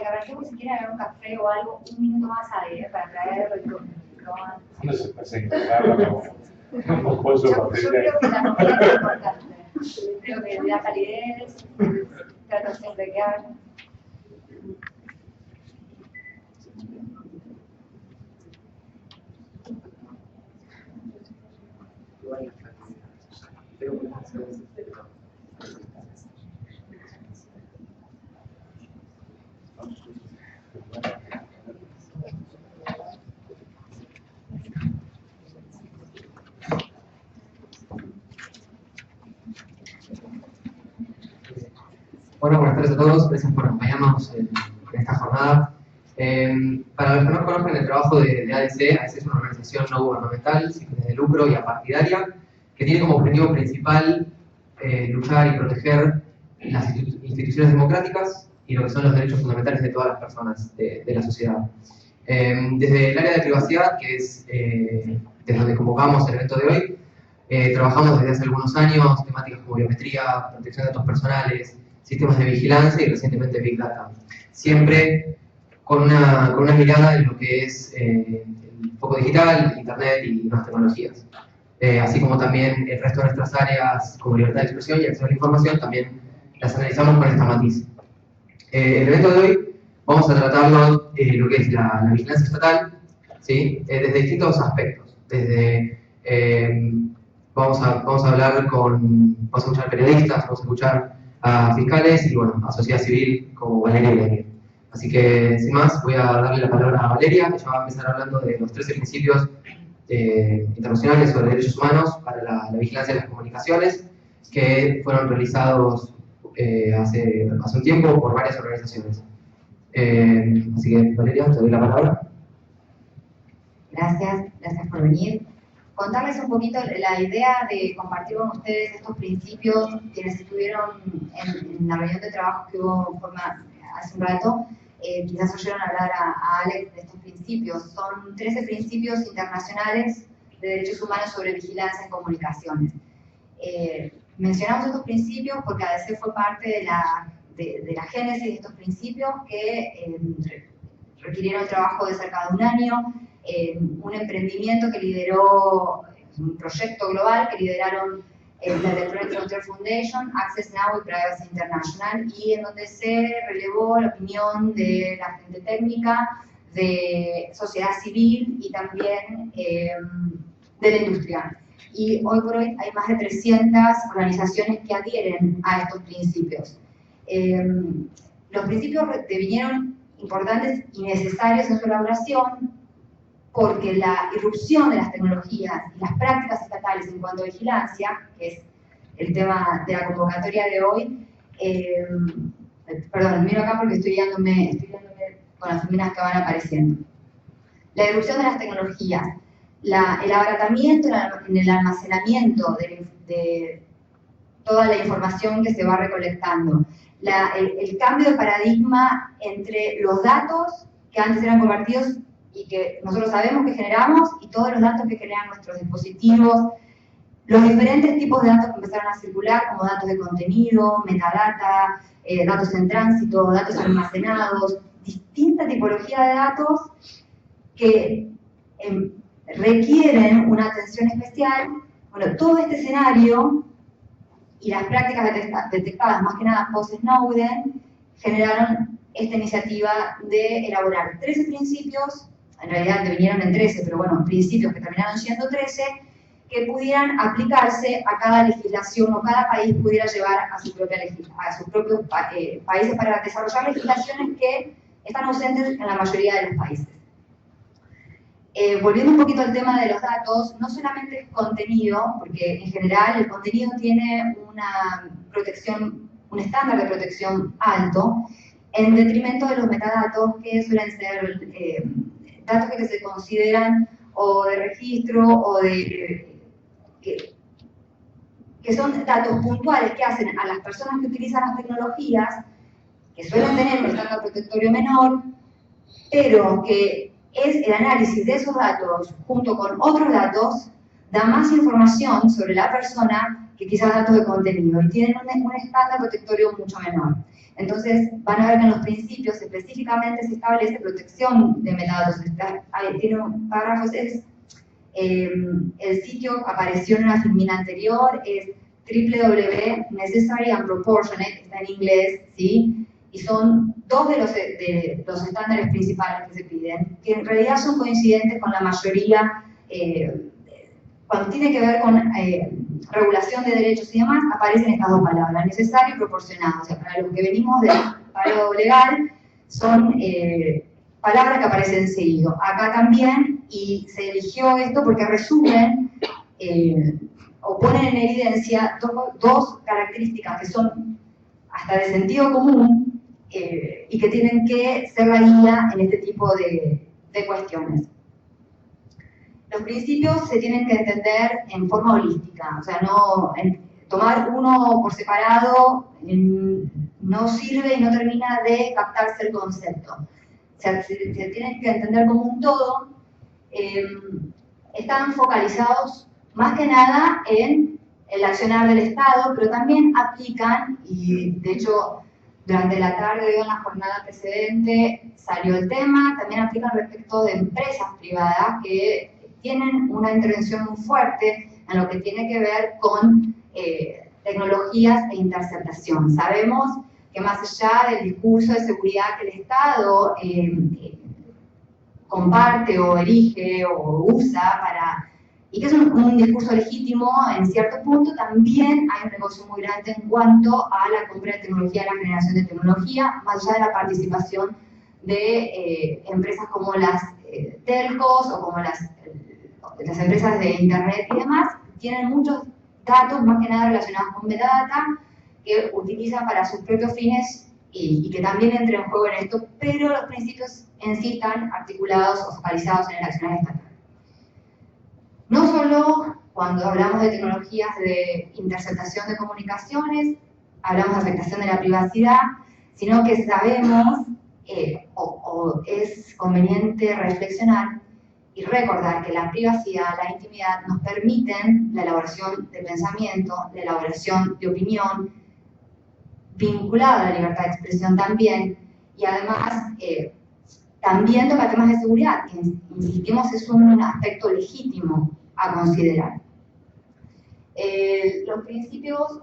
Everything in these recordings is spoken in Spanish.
que arranquemos, si quieren agarrar un café o algo, un minuto más ahí, para traerlo y todo. No se puede encargarlo, no puedo Yo creo que la comida es importante. Creo que la calidez, trato siempre de quedar. Bueno, buenas tardes a todos, gracias por acompañarnos en esta jornada. Para los que no conozcan el trabajo de ADC, ADC es una organización no gubernamental, sin fines de lucro y apartidaria, que tiene como objetivo principal luchar y proteger las instituciones democráticas y lo que son los derechos fundamentales de todas las personas de la sociedad. Desde el área de privacidad, que es desde donde convocamos el evento de hoy, trabajamos desde hace algunos años temáticas como biometría, protección de datos personales, sistemas de vigilancia y recientemente Big Data. Siempre con una mirada en lo que es el foco digital, Internet y nuevas tecnologías. Así como también el resto de nuestras áreas como libertad de expresión y acceso a la información, también las analizamos con esta matiz. El evento de hoy vamos a tratarlo lo que es la vigilancia estatal, ¿sí? Desde distintos aspectos. Desde, vamos a hablar vamos a escuchar periodistas, vamos a escuchar a fiscales y bueno, a sociedad civil como Valeria Vladimir. Así que, sin más, voy a darle la palabra a Valeria, que ya va a empezar hablando de los 13 principios internacionales sobre derechos humanos para la vigilancia de las comunicaciones, que fueron realizados hace un tiempo por varias organizaciones. Así que, Valeria, te doy la palabra. Gracias por venir. Contarles un poquito la idea de compartir con ustedes estos principios. Quienes estuvieron en la reunión de trabajo que hubo hace un rato, quizás oyeron hablar a Alex de estos principios. Son 13 principios internacionales de derechos humanos sobre vigilancia en comunicaciones. Mencionamos estos principios porque ADC fue parte de la génesis de estos principios que requirieron trabajo de cerca de un año. Un emprendimiento que lideró, un proyecto global que lideraron la Electronic Frontier Foundation, Access Now y Privacy International, y en donde se relevó la opinión de la gente técnica, de sociedad civil y también de la industria. Y hoy por hoy hay más de 300 organizaciones que adhieren a estos principios. Los principios devinieron importantes y necesarios en su elaboración porque la irrupción de las tecnologías y las prácticas estatales en cuanto a vigilancia, que es el tema de la convocatoria de hoy, perdón, miro acá porque estoy guiándome con las feminas que van apareciendo. La irrupción de las tecnologías, el abaratamiento en el almacenamiento de toda la información que se va recolectando, el cambio de paradigma entre los datos que antes eran compartidos y que nosotros sabemos que generamos y todos los datos que generan nuestros dispositivos, los diferentes tipos de datos que empezaron a circular, como datos de contenido, metadata, datos en tránsito, datos almacenados, distinta tipología de datos que requieren una atención especial. Bueno, todo este escenario y las prácticas detectadas, más que nada post-Snowden, generaron esta iniciativa de elaborar 13 principios, en realidad vinieron en 13, pero bueno, principios que terminaron siendo 13, que pudieran aplicarse a cada legislación o cada país pudiera llevar a sus propios países para desarrollar legislaciones que están ausentes en la mayoría de los países. Volviendo un poquito al tema de los datos, no solamente es contenido, porque en general el contenido tiene una protección, un estándar de protección alto, en detrimento de los metadatos, que suelen ser datos que se consideran o de registro o de que son datos puntuales que hacen a las personas que utilizan las tecnologías, que suelen tener un estándar protectorio menor, pero que es el análisis de esos datos junto con otros datos, da más información sobre la persona que quizás datos de contenido, y tienen un estándar protectorio mucho menor. Entonces, van a ver que en los principios específicamente se establece protección de metadatos. Tiene un párrafo, el sitio apareció en una filmina anterior, es www.necessary and proportionate, está en inglés, ¿sí? Y son dos de los estándares principales que se piden, que en realidad son coincidentes con la mayoría. Cuando tiene que ver con regulación de derechos y demás, aparecen estas dos palabras, necesario y proporcionado. O sea, para los que venimos del paro legal, son palabras que aparecen seguido. Acá también, y se eligió esto porque resumen o ponen en evidencia dos características que son hasta de sentido común y que tienen que ser la guía en este tipo de cuestiones. Los principios se tienen que entender en forma holística, o sea, tomar uno por separado no sirve y no termina de captarse el concepto. O sea, se tienen que entender como un todo. Están focalizados más que nada en el accionar del Estado, pero también aplican, y de hecho durante la tarde o en la jornada precedente salió el tema, también aplican respecto de empresas privadas que tienen una intervención muy fuerte en lo que tiene que ver con tecnologías e interceptación. Sabemos que más allá del discurso de seguridad que el Estado comparte o erige o usa y que es un discurso legítimo en cierto punto, también hay un negocio muy grande en cuanto a la compra de tecnología, la generación de tecnología, más allá de la participación de empresas como las telcos o como las empresas de internet y demás, tienen muchos datos, más que nada relacionados con metadata, que utilizan para sus propios fines y que también entran en juego en esto, pero los principios en sí están articulados o focalizados en el accionar estatal. No solo cuando hablamos de tecnologías de interceptación de comunicaciones, hablamos de afectación de la privacidad, sino que sabemos o es conveniente reflexionar y recordar que la privacidad, la intimidad nos permiten la elaboración de pensamiento, la elaboración de opinión, vinculada a la libertad de expresión también, y además también toca temas de seguridad, que insistimos es un aspecto legítimo a considerar. Los principios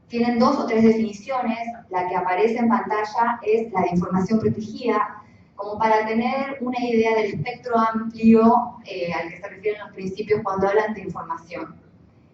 tienen dos o tres definiciones. La que aparece en pantalla es la de información protegida, como para tener una idea del espectro amplio al que se refieren los principios cuando hablan de información.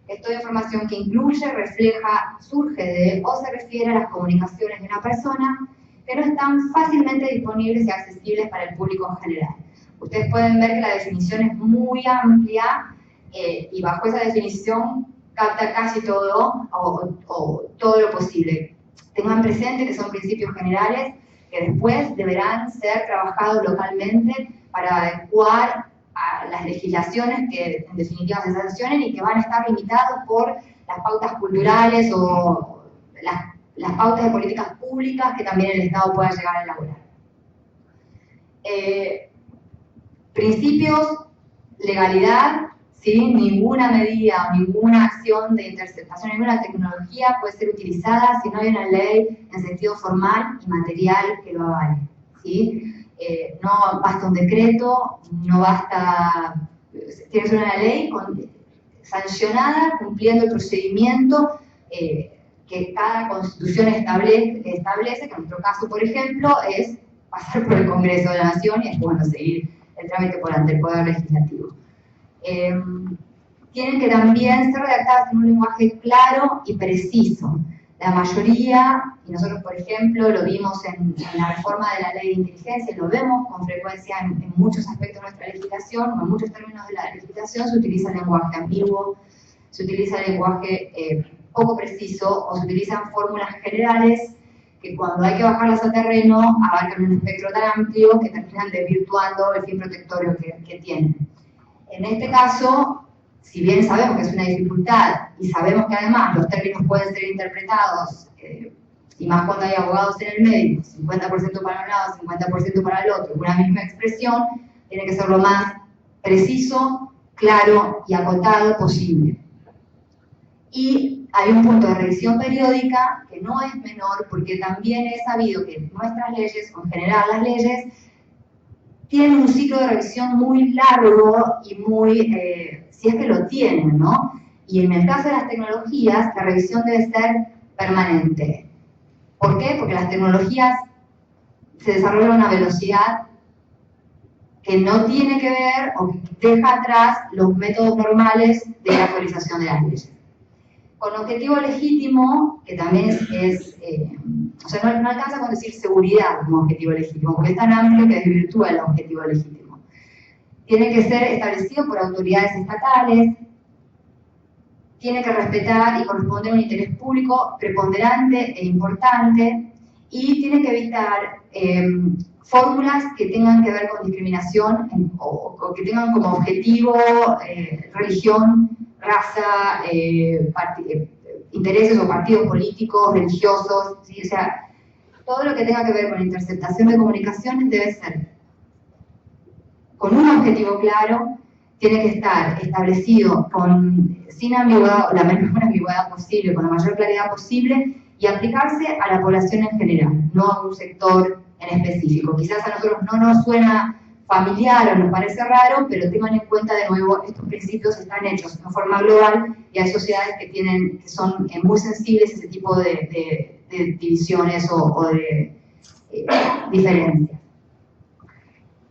Esto de información que incluye, refleja, surge de o se refiere a las comunicaciones de una persona que no están fácilmente disponibles y accesibles para el público en general. Ustedes pueden ver que la definición es muy amplia y bajo esa definición capta casi todo o todo lo posible. Tengan presente que son principios generales que después deberán ser trabajados localmente para adecuar a las legislaciones que en definitiva se sancionen y que van a estar limitados por las pautas culturales o las pautas de políticas públicas que también el Estado pueda llegar a elaborar. Principios, legalidad, ¿sí? Ninguna medida, ninguna acción de interceptación, ninguna tecnología puede ser utilizada si no hay una ley en sentido formal y material que lo avale, ¿sí? No basta un decreto, no basta, tiene que ser una ley sancionada, cumpliendo el procedimiento que cada constitución establece, que en nuestro caso, por ejemplo, es pasar por el Congreso de la Nación y después, bueno, seguir el trámite ante el Poder Legislativo. Tienen que también ser redactadas en un lenguaje claro y preciso. La mayoría, y nosotros por ejemplo lo vimos en la reforma de la ley de inteligencia, lo vemos con frecuencia en muchos aspectos de nuestra legislación, o en muchos términos de la legislación, se utiliza el lenguaje ambiguo, se utiliza el lenguaje poco preciso, o se utilizan fórmulas generales que cuando hay que bajarlas a terreno abarcan un espectro tan amplio que terminan desvirtuando el fin protectorio que tienen. En este caso, si bien sabemos que es una dificultad y sabemos que además los términos pueden ser interpretados, y más cuando hay abogados en el medio, 50% para un lado, 50% para el otro, una misma expresión, tiene que ser lo más preciso, claro y acotado posible. Y hay un punto de revisión periódica que no es menor, porque también es sabido que nuestras leyes, o en general las leyes, tienen un ciclo de revisión muy largo y muy, si es que lo tienen, ¿no? Y en el caso de las tecnologías, la revisión debe ser permanente. ¿Por qué? Porque las tecnologías se desarrollan a una velocidad que no tiene que ver o que deja atrás los métodos normales de la actualización de las leyes. Con objetivo legítimo, que también o sea, no alcanza con decir seguridad como objetivo legítimo, porque es tan amplio que desvirtúa el objetivo legítimo. Tiene que ser establecido por autoridades estatales, tiene que respetar y corresponder a un interés público preponderante e importante, y tiene que evitar fórmulas que tengan que ver con discriminación o que tengan como objetivo religión, raza, intereses o partidos políticos, religiosos, ¿sí? O sea, todo lo que tenga que ver con interceptación de comunicaciones debe ser con un objetivo claro, tiene que estar establecido sin ambigüedad, la menor ambigüedad posible, con la mayor claridad posible, y aplicarse a la población en general, no a un sector en específico. Quizás a nosotros no nos suena familiar o nos parece raro, pero tengan en cuenta de nuevo, estos principios están hechos de forma global y hay sociedades que son muy sensibles a ese tipo de divisiones o de diferencias.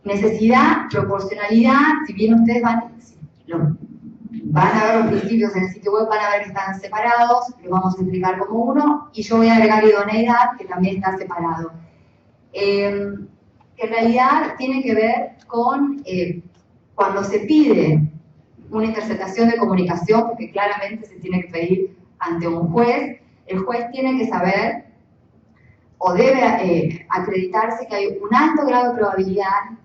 Necesidad, proporcionalidad, si bien ustedes van a ver los principios en el sitio web, van a ver que están separados, los vamos a explicar como uno, y yo voy a agregar idoneidad, que también está separado. Que en realidad tiene que ver con cuando se pide una interceptación de comunicación, porque claramente se tiene que pedir ante un juez, el juez tiene que saber o debe acreditarse que hay un alto grado de probabilidad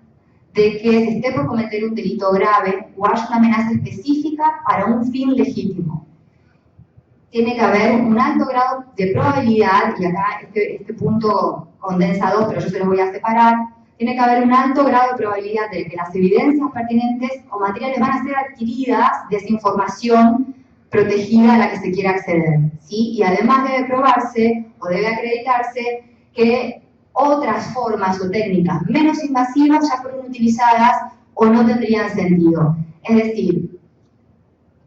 de que se esté por cometer un delito grave o haya una amenaza específica para un fin legítimo. Tiene que haber un alto grado de probabilidad, y acá este punto condensa dos, pero yo se los voy a separar. Tiene que haber un alto grado de probabilidad de que las evidencias pertinentes o materiales van a ser adquiridas de esa información protegida a la que se quiera acceder, ¿sí? Y además debe probarse o debe acreditarse que otras formas o técnicas menos invasivas ya fueron utilizadas o no tendrían sentido. Es decir,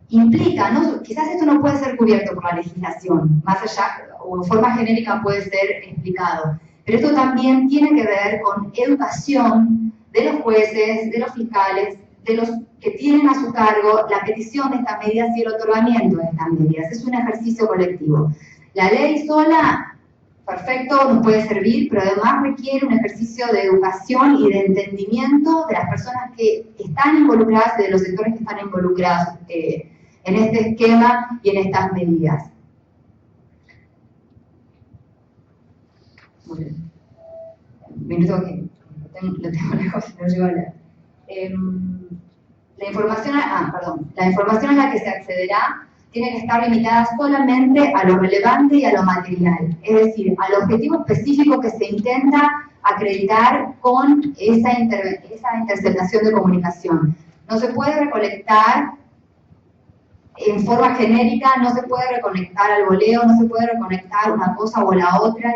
implica, ¿no? Quizás esto no puede ser cubierto por la legislación, más allá, o en forma genérica puede ser explicado, pero esto también tiene que ver con educación de los jueces, de los fiscales, de los que tienen a su cargo la petición de estas medidas y el otorgamiento de estas medidas. Es un ejercicio colectivo. La ley sola, perfecto, nos puede servir, pero además requiere un ejercicio de educación y de entendimiento de las personas que están involucradas y de los sectores que están involucrados en este esquema y en estas medidas. Muy bien. Minuto que lo tengo lejos y no llego a leer. La información a la que se accederá tiene que estar limitada solamente a lo relevante y a lo material, es decir, al objetivo específico que se intenta acreditar con esa interceptación de comunicación. No se puede recolectar en forma genérica, no se puede reconectar al voleo, no se puede reconectar una cosa o la otra.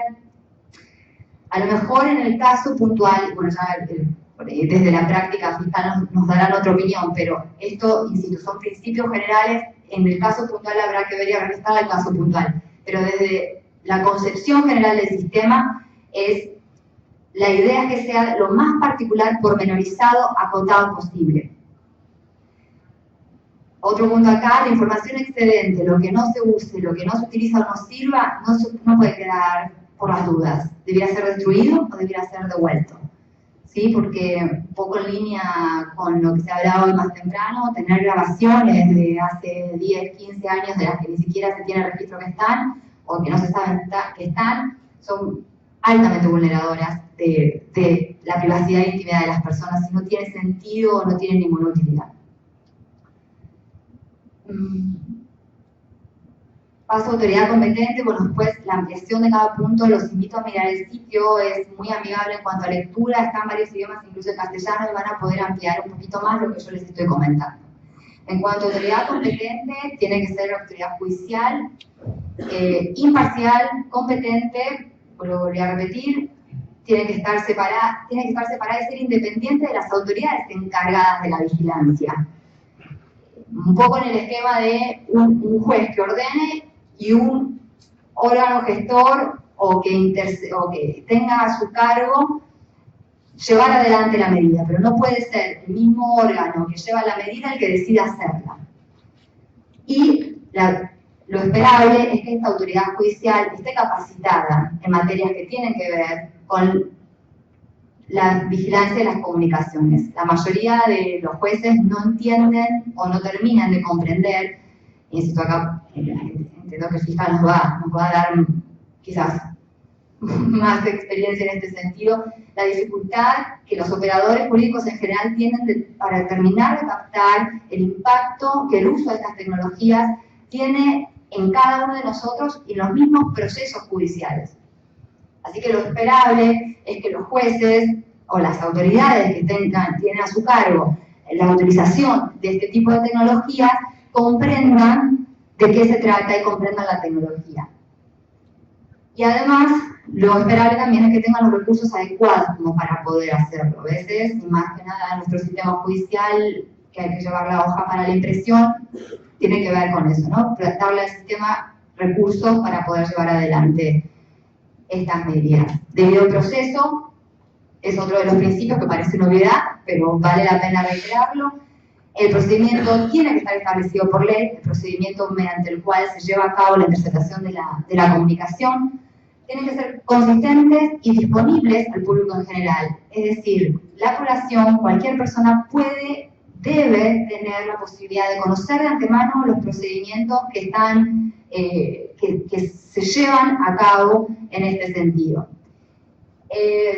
A lo mejor en el caso puntual, bueno, ya desde la práctica fiscal nos darán otra opinión, pero esto, insisto, son principios generales. En el caso puntual habrá que ver y revisar el caso puntual, pero desde la concepción general del sistema la idea es que sea lo más particular, pormenorizado, acotado posible. Otro punto acá, la información excedente, lo que no se use, lo que no se utiliza o no sirva, no puede quedar por las dudas. Debería ser destruido o debería ser devuelto. ¿Sí? Porque un poco en línea con lo que se hablaba hoy más temprano, tener grabaciones de hace 10, 15 años de las que ni siquiera se tiene registro que están, o que no se sabe que están, son altamente vulneradoras de la privacidad e intimidad de las personas, si no tiene sentido o no tiene ninguna utilidad. Paso a autoridad competente. Bueno, después la ampliación de cada punto, los invito a mirar el sitio, es muy amigable en cuanto a lectura, está en varios idiomas, incluso en castellano, y van a poder ampliar un poquito más lo que yo les estoy comentando. En cuanto a autoridad competente, tiene que ser autoridad judicial, imparcial, competente, lo volví a repetir, tiene que estar separada y ser independiente de las autoridades encargadas de la vigilancia. Un poco en el esquema de un juez que ordene y un órgano gestor o que tenga a su cargo llevar adelante la medida, pero no puede ser el mismo órgano que lleva la medida el que decida hacerla. Y lo esperable es que esta autoridad judicial esté capacitada en materias que tienen que ver con la vigilancia de las comunicaciones. La mayoría de los jueces no entienden o no terminan de comprender, y insisto acá, entiendo que el fiscal nos va a dar quizás más experiencia en este sentido, la dificultad que los operadores jurídicos en general tienen para terminar de captar el impacto que el uso de estas tecnologías tiene en cada uno de nosotros y en los mismos procesos judiciales. Así que lo esperable es que los jueces o las autoridades que tienen a su cargo la autorización de este tipo de tecnologías comprendan de qué se trata y comprendan la tecnología. Y además, lo esperable también es que tengan los recursos adecuados como para poder hacerlo. A veces, y más que nada, nuestro sistema judicial, que hay que llevar la hoja para la impresión, tiene que ver con eso, ¿no? Darle al sistema recursos para poder llevar adelante estas medidas. Debido al proceso, es otro de los principios que parece novedad, pero vale la pena reiterarlo. El procedimiento tiene que estar establecido por ley, el procedimiento mediante el cual se lleva a cabo la interceptación de la comunicación. Tienen que ser consistentes y disponibles al público en general. Es decir, la población, cualquier persona debe tener la posibilidad de conocer de antemano los procedimientos que están, que se llevan a cabo en este sentido.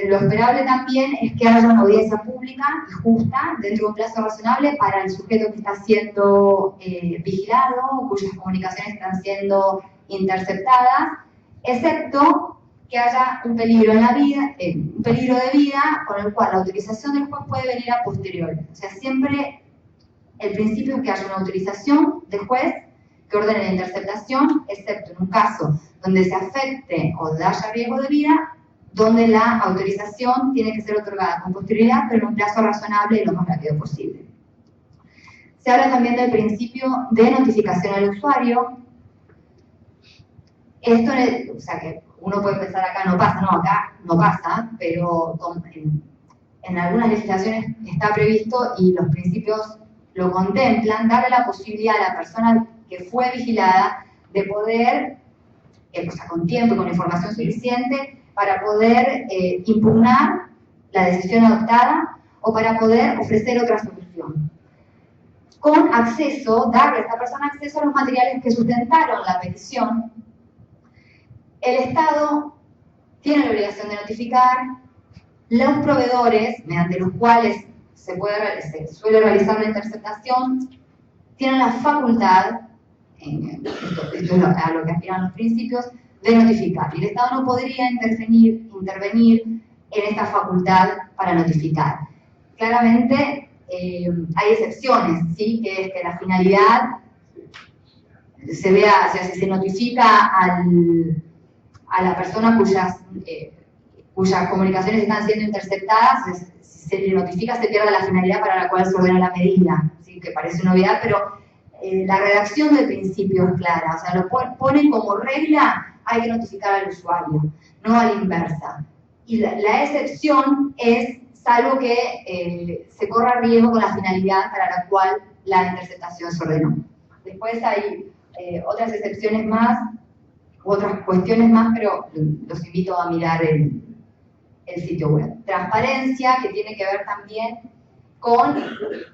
Lo esperable también es que haya una audiencia pública y justa dentro de un plazo razonable para el sujeto que está siendo vigilado, cuyas comunicaciones están siendo interceptadas, excepto que haya un peligro en la vida, un peligro de vida con el cual la autorización del juez puede venir a posteriori. O sea, siempre el principio es que haya una autorización del juez que ordene la interceptación, excepto en un caso donde se afecte o haya riesgo de vida, donde la autorización tiene que ser otorgada con posterioridad, pero en un plazo razonable y lo más rápido posible. Se habla también del principio de notificación al usuario. Esto, o sea, que uno puede pensar acá no pasa, pero en algunas legislaciones está previsto y los principios lo contemplan, darle la posibilidad a la persona que fue vigilada de poder, o sea, con tiempo y con información suficiente, para poder impugnar la decisión adoptada o para poder ofrecer otra solución. Con acceso, darle a esta persona acceso a los materiales que sustentaron la petición. El Estado tiene la obligación de notificar. Los proveedores, mediante los cuales se suele realizar la interceptación, tienen la facultad, esto es a lo que aspiran los principios, de notificar. Y el Estado no podría intervenir en esta facultad para notificar. Claramente hay excepciones, ¿sí? Que es que la finalidad se vea, o sea, si se notifica a la persona cuyas comunicaciones están siendo interceptadas, si se le notifica se pierde la finalidad para la cual se ordena la medida, ¿sí? Que parece una obviedad, pero la redacción del principio es clara, o sea, lo ponen como regla, hay que notificar al usuario, no a la inversa. Y la excepción es, salvo que se corra riesgo con la finalidad para la cual la interceptación se ordenó. Después hay otras excepciones más, otras cuestiones más, pero los invito a mirar el sitio web. Transparencia, que tiene que ver también con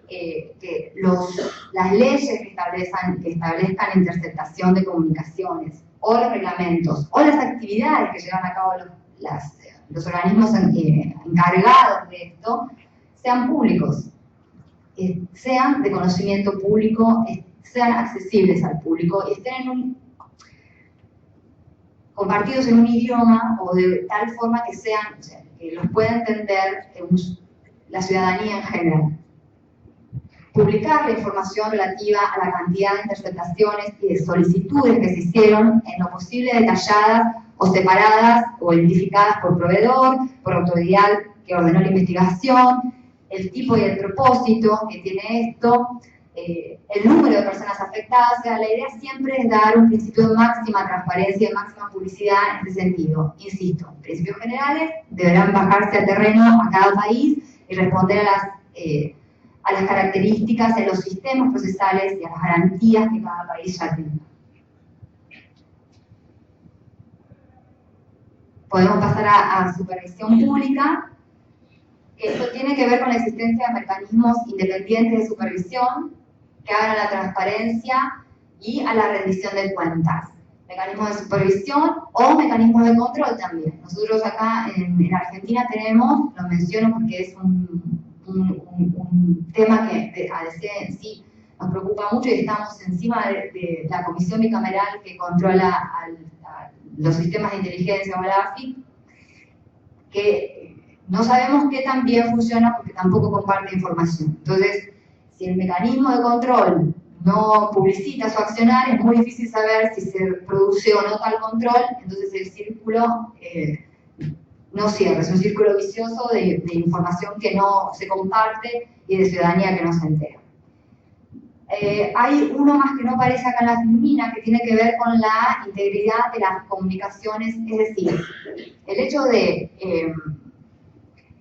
que las leyes que establezcan interceptación de comunicaciones, o los reglamentos, o las actividades que llevan a cabo los organismos encargados de esto, sean públicos, sean de conocimiento público, sean accesibles al público y estén compartidos en un idioma o de tal forma que sean, o sea, que los pueda entender la ciudadanía en general. publicar la información relativa a la cantidad de interceptaciones y de solicitudes que se hicieron, en lo posible detalladas o separadas o identificadas por proveedor, por autoridad que ordenó la investigación, el tipo y el propósito que tiene esto, el número de personas afectadas. O sea, la idea siempre es dar un principio de máxima transparencia y de máxima publicidad en este sentido. Insisto, principios generales deberán bajarse a terreno a cada país y responder a las características de los sistemas procesales y a las garantías que cada país ya tenga. Podemos pasar a supervisión pública. Esto tiene que ver con la existencia de mecanismos independientes de supervisión que hagan a la transparencia y a la rendición de cuentas. Mecanismos de supervisión o mecanismos de control también. Nosotros acá en Argentina tenemos, lo menciono porque es un tema que a ADC en sí nos preocupa mucho y estamos encima de la comisión bicameral que controla los sistemas de inteligencia o la AFIP, que no sabemos qué tan bien funciona porque tampoco comparte información. Entonces, si el mecanismo de control no publicita su accionar, es muy difícil saber si se produce o no tal control, entonces el círculo no cierra, es un círculo vicioso de información que no se comparte y de ciudadanía que no se entera. Hay uno más que no aparece acá en la filmina, que tiene que ver con la integridad de las comunicaciones, es decir, el hecho de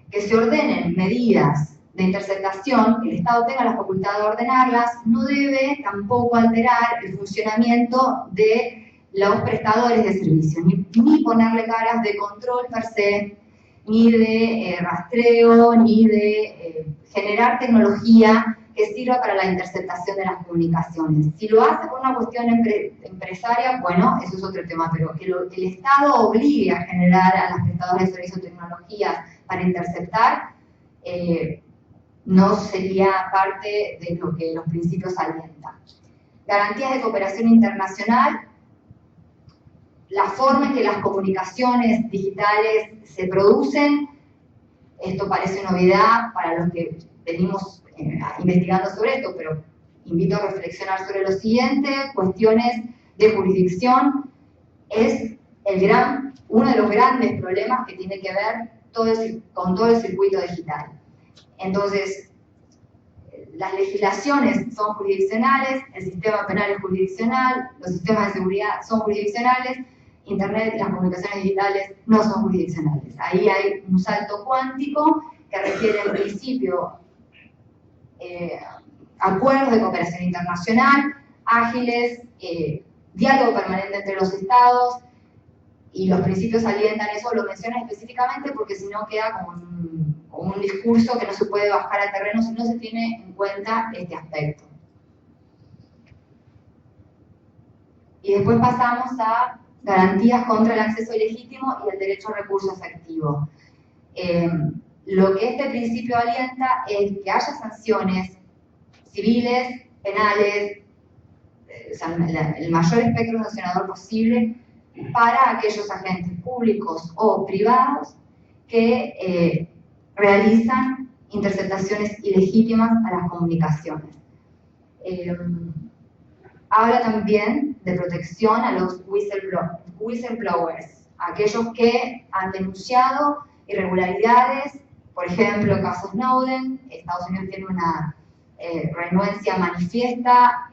que se ordenen medidas de interceptación, que el Estado tenga la facultad de ordenarlas, no debe tampoco alterar el funcionamiento de los prestadores de servicios, ni ponerle caras de control per se, ni de rastreo, ni de generar tecnología que sirva para la interceptación de las comunicaciones. Si lo hace por una cuestión empresaria, bueno, eso es otro tema, pero que el Estado obligue a generar a los prestadores de servicios de tecnologías para interceptar, no sería parte de lo que los principios alientan. Garantías de cooperación internacional. La forma en que las comunicaciones digitales se producen, esto parece novedad para los que venimos investigando sobre esto, pero invito a reflexionar sobre lo siguiente: cuestiones de jurisdicción es uno de los grandes problemas que tiene que ver con todo el circuito digital. Entonces, las legislaciones son jurisdiccionales, el sistema penal es jurisdiccional, los sistemas de seguridad son jurisdiccionales, Internet y las comunicaciones digitales no son jurisdiccionales. Ahí hay un salto cuántico que requiere en principio acuerdos de cooperación internacional, ágiles, diálogo permanente entre los estados, y los principios alientan eso. Lo menciono específicamente porque si no queda como un discurso que no se puede bajar al terreno si no se tiene en cuenta este aspecto. Y después pasamos a garantías contra el acceso ilegítimo y el derecho a recurso efectivo. Lo que este principio alienta es que haya sanciones civiles, penales, el mayor espectro sancionador posible para aquellos agentes públicos o privados que realizan interceptaciones ilegítimas a las comunicaciones. Habla también de protección a los whistleblowers, aquellos que han denunciado irregularidades, por ejemplo, el caso Snowden. Estados Unidos tiene una renuencia manifiesta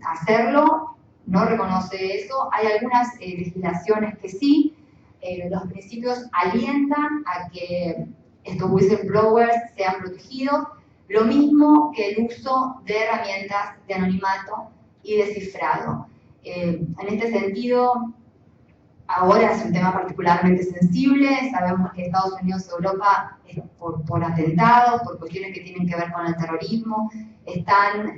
a hacerlo, no reconoce eso. Hay algunas legislaciones que sí, los principios alientan a que estos whistleblowers sean protegidos, lo mismo que el uso de herramientas de anonimato y de cifrado. En este sentido, ahora es un tema particularmente sensible. Sabemos que Estados Unidos y Europa, por atentados, por cuestiones que tienen que ver con el terrorismo, están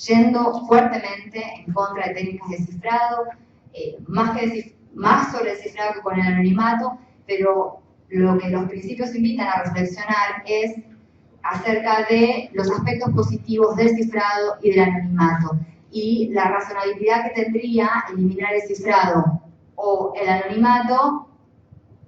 yendo fuertemente en contra de técnicas de cifrado, más sobre el cifrado que con el anonimato, pero lo que los principios invitan a reflexionar es acerca de los aspectos positivos del cifrado y del anonimato, y la razonabilidad que tendría eliminar el cifrado o el anonimato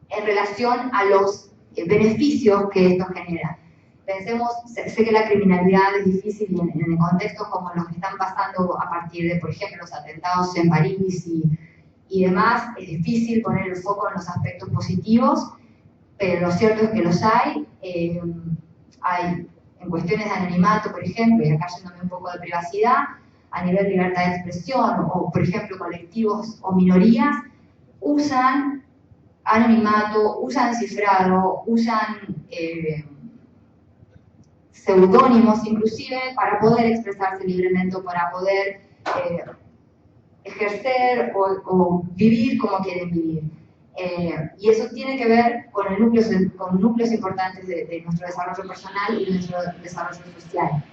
en relación a los beneficios que esto genera. Pensemos, sé que la criminalidad es difícil en contextos como los que están pasando a partir de, por ejemplo, los atentados en París y demás, es difícil poner el foco en los aspectos positivos, pero lo cierto es que los hay. Hay en cuestiones de anonimato, por ejemplo, y acá yéndome un poco de privacidad, a nivel de libertad de expresión, o por ejemplo colectivos o minorías, usan anonimato, usan cifrado, usan seudónimos inclusive para poder expresarse libremente, para poder ejercer o vivir como quieren vivir. Y eso tiene que ver con núcleos importantes de nuestro desarrollo personal y de nuestro desarrollo social.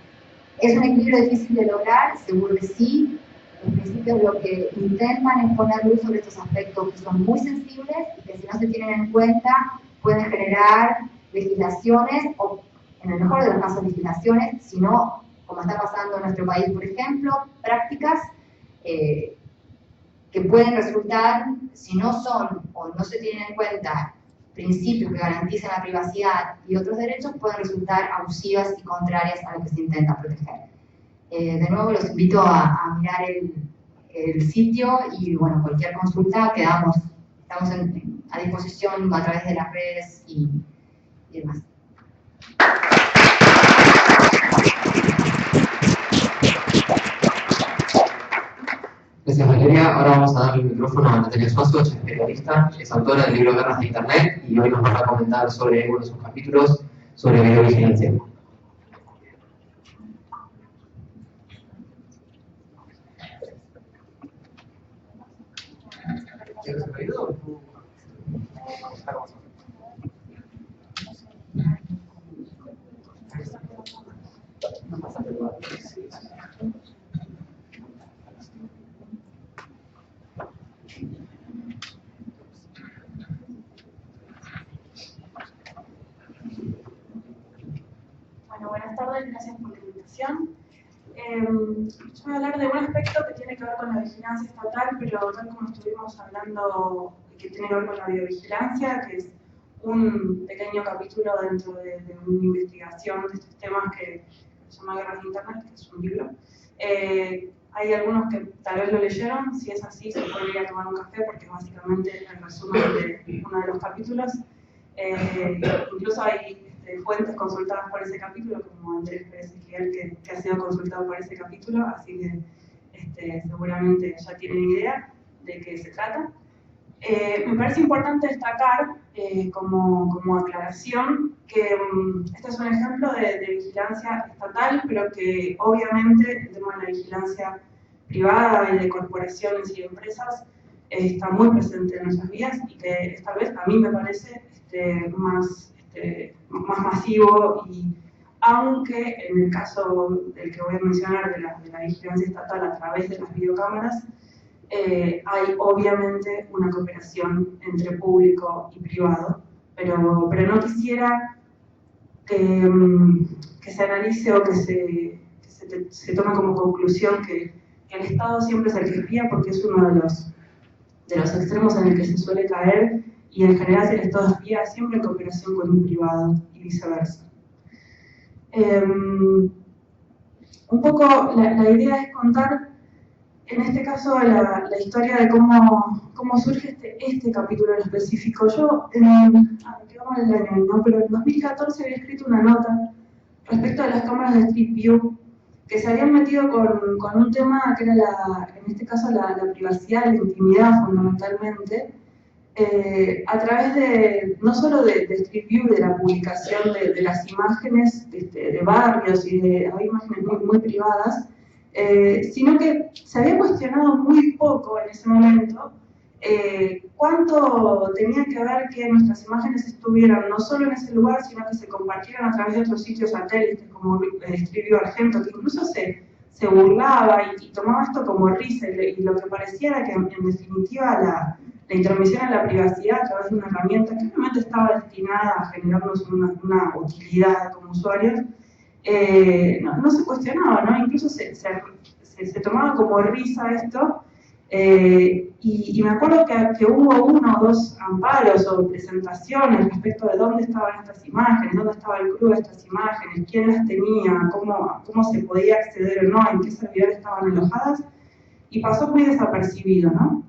¿Es un equilibrio difícil de lograr? Seguro que sí. En principio lo que intentan es poner luz sobre estos aspectos que son muy sensibles y que si no se tienen en cuenta pueden generar legislaciones o, en el mejor de los casos, legislaciones, sino, como está pasando en nuestro país, por ejemplo, prácticas que pueden resultar, si no son o no se tienen en cuenta principios que garanticen la privacidad y otros derechos, pueden resultar abusivas y contrarias a lo que se intenta proteger. De nuevo, los invito a mirar el sitio y, bueno, cualquier consulta estamos a disposición a través de las redes y demás. Gracias, Valeria. Ahora vamos a darle el micrófono a Natalia Suazo, es periodista, es autora del libro Guerras de Internet y hoy nos va a comentar sobre uno de sus capítulos sobre videovigilancia. ¿Quieres el ayudo? Bueno, buenas tardes, gracias por la invitación. Yo voy a hablar de un aspecto que tiene que ver con la vigilancia estatal, pero tal como estuvimos hablando, que tiene que ver con la biovigilancia, que es un pequeño capítulo dentro de una investigación de estos temas que se llama Guerras de Internet, que es un libro. Hay algunos que tal vez lo leyeron, si es así se pueden ir a tomar un café porque es básicamente el resumen de uno de los capítulos. Incluso hay fuentes consultadas por ese capítulo, como Andrés Pérez Esquivel, que ha sido consultado por ese capítulo, así que seguramente ya tienen idea de qué se trata. Me parece importante destacar, como aclaración, que este es un ejemplo de vigilancia estatal, pero que obviamente el tema de la vigilancia privada y de corporaciones y empresas está muy presente en nuestras vidas y que tal vez a mí me parece más masivo, y aunque en el caso del que voy a mencionar de la vigilancia estatal a través de las videocámaras, hay obviamente una cooperación entre público y privado, pero no quisiera que se analice o que se tome como conclusión que el Estado siempre es el que espía, porque es uno de los extremos en el que se suele caer, y en general si el Estado espía siempre en cooperación con un privado y viceversa. Un poco la idea es contar, en este caso, la historia de cómo surge este capítulo en específico. Yo, quedamos en el año, ¿no? Pero en 2014 había escrito una nota respecto a las cámaras de Street View, que se habían metido con un tema que era, en este caso, la privacidad, la intimidad fundamentalmente, a través no solo de Street View, de la publicación de las imágenes de barrios y había imágenes muy privadas, sino que se había cuestionado muy poco en ese momento cuánto tenía que ver que nuestras imágenes estuvieran no solo en ese lugar, sino que se compartieran a través de otros sitios satélites como Street View Argento, que incluso se burlaba y tomaba esto como risa, y lo que parecía era que en definitiva la intervención en la privacidad a través de una herramienta que realmente estaba destinada a generarnos una utilidad como usuarios, no se cuestionaba, ¿no? Incluso se tomaba como risa esto, Y me acuerdo que hubo 1 o 2 amparos o presentaciones respecto de dónde estaban estas imágenes, dónde estaba el crew de estas imágenes, quién las tenía, cómo se podía acceder o no, en qué servidores estaban alojadas, y pasó muy desapercibido, ¿no?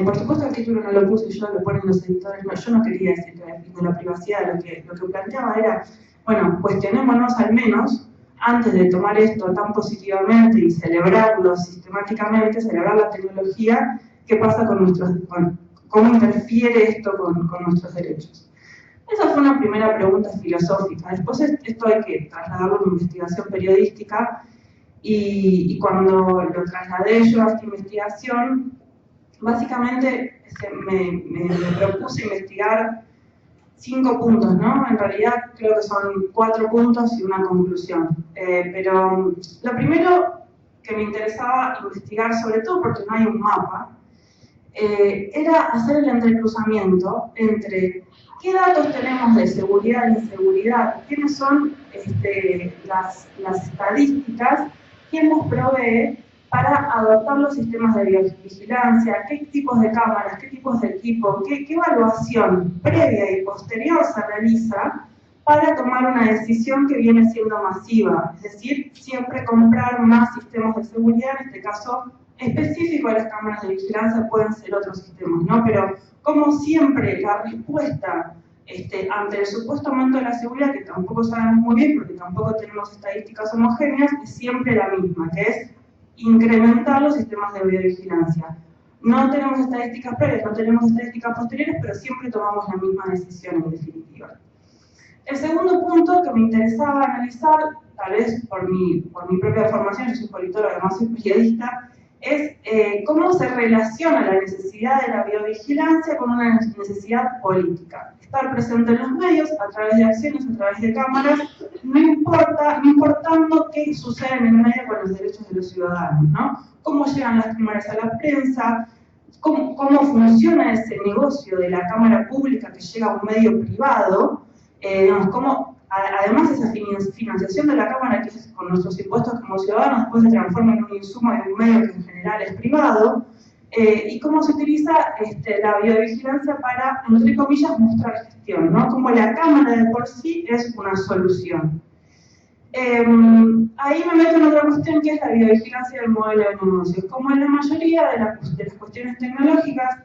Por supuesto el título no lo puse yo, lo ponen los editores, no, yo no quería decir que era el fin de la privacidad, lo que planteaba era, bueno, cuestionémonos al menos, antes de tomar esto tan positivamente y celebrarlo sistemáticamente, celebrar la tecnología, qué pasa cómo interfiere esto con nuestros derechos. Esa fue una primera pregunta filosófica. Después esto hay que trasladarlo a una investigación periodística, y cuando lo trasladé yo a esta investigación, básicamente me propuse investigar 5 puntos, ¿no? En realidad creo que son 4 puntos y una conclusión. Pero lo primero que me interesaba investigar, sobre todo porque no hay un mapa, era hacer el entrecruzamiento entre qué datos tenemos de seguridad e inseguridad, quiénes son las estadísticas, quién las provee para adoptar los sistemas de biovigilancia, qué tipos de cámaras, qué tipos de equipo, qué evaluación previa y posterior se realiza para tomar una decisión que viene siendo masiva, es decir, siempre comprar más sistemas de seguridad, en este caso específico de las cámaras de vigilancia pueden ser otros sistemas, ¿no? Pero como siempre la respuesta ante el supuesto aumento de la seguridad, que tampoco sabemos muy bien porque tampoco tenemos estadísticas homogéneas, es siempre la misma, que es incrementar los sistemas de biovigilancia. No tenemos estadísticas previas, no tenemos estadísticas posteriores, pero siempre tomamos la misma decisión en definitiva. El segundo punto que me interesaba analizar, tal vez por mi propia formación, yo soy politóloga, además soy periodista, es cómo se relaciona la necesidad de la biovigilancia con una necesidad política. Estar presente en los medios, a través de acciones, a través de cámaras, no importando qué sucede en el medio con los derechos de los ciudadanos, ¿no? Cómo llegan las cámaras a la prensa, cómo funciona ese negocio de la cámara pública que llega a un medio privado, cómo además esa financiación de la cámara, que es con nuestros impuestos como ciudadanos, después se transforma en un insumo de un medio que en general es privado, y cómo se utiliza la biovigilancia para, entre comillas, mostrar gestión, ¿no? Como la cámara de por sí es una solución. Ahí me meto en otra cuestión que es la biovigilancia del modelo de negocios. Como en la mayoría de las cuestiones tecnológicas,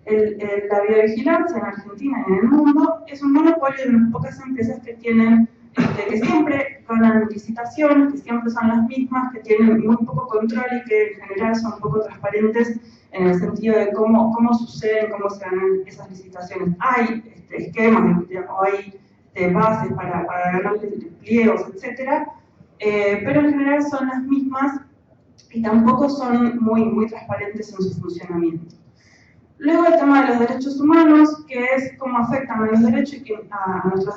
la biovigilancia en Argentina y en el mundo es un monopolio de unas pocas empresas que tienen, que siempre ganan licitaciones, que siempre son las mismas, que tienen muy poco control y que en general son poco transparentes en el sentido de cómo suceden, cómo se ganan esas licitaciones. Hay esquemas, o hay bases para ganar pliegos, etc. Pero en general son las mismas y tampoco son muy transparentes en su funcionamiento. Luego el tema de los derechos humanos, que es cómo afectan a nuestros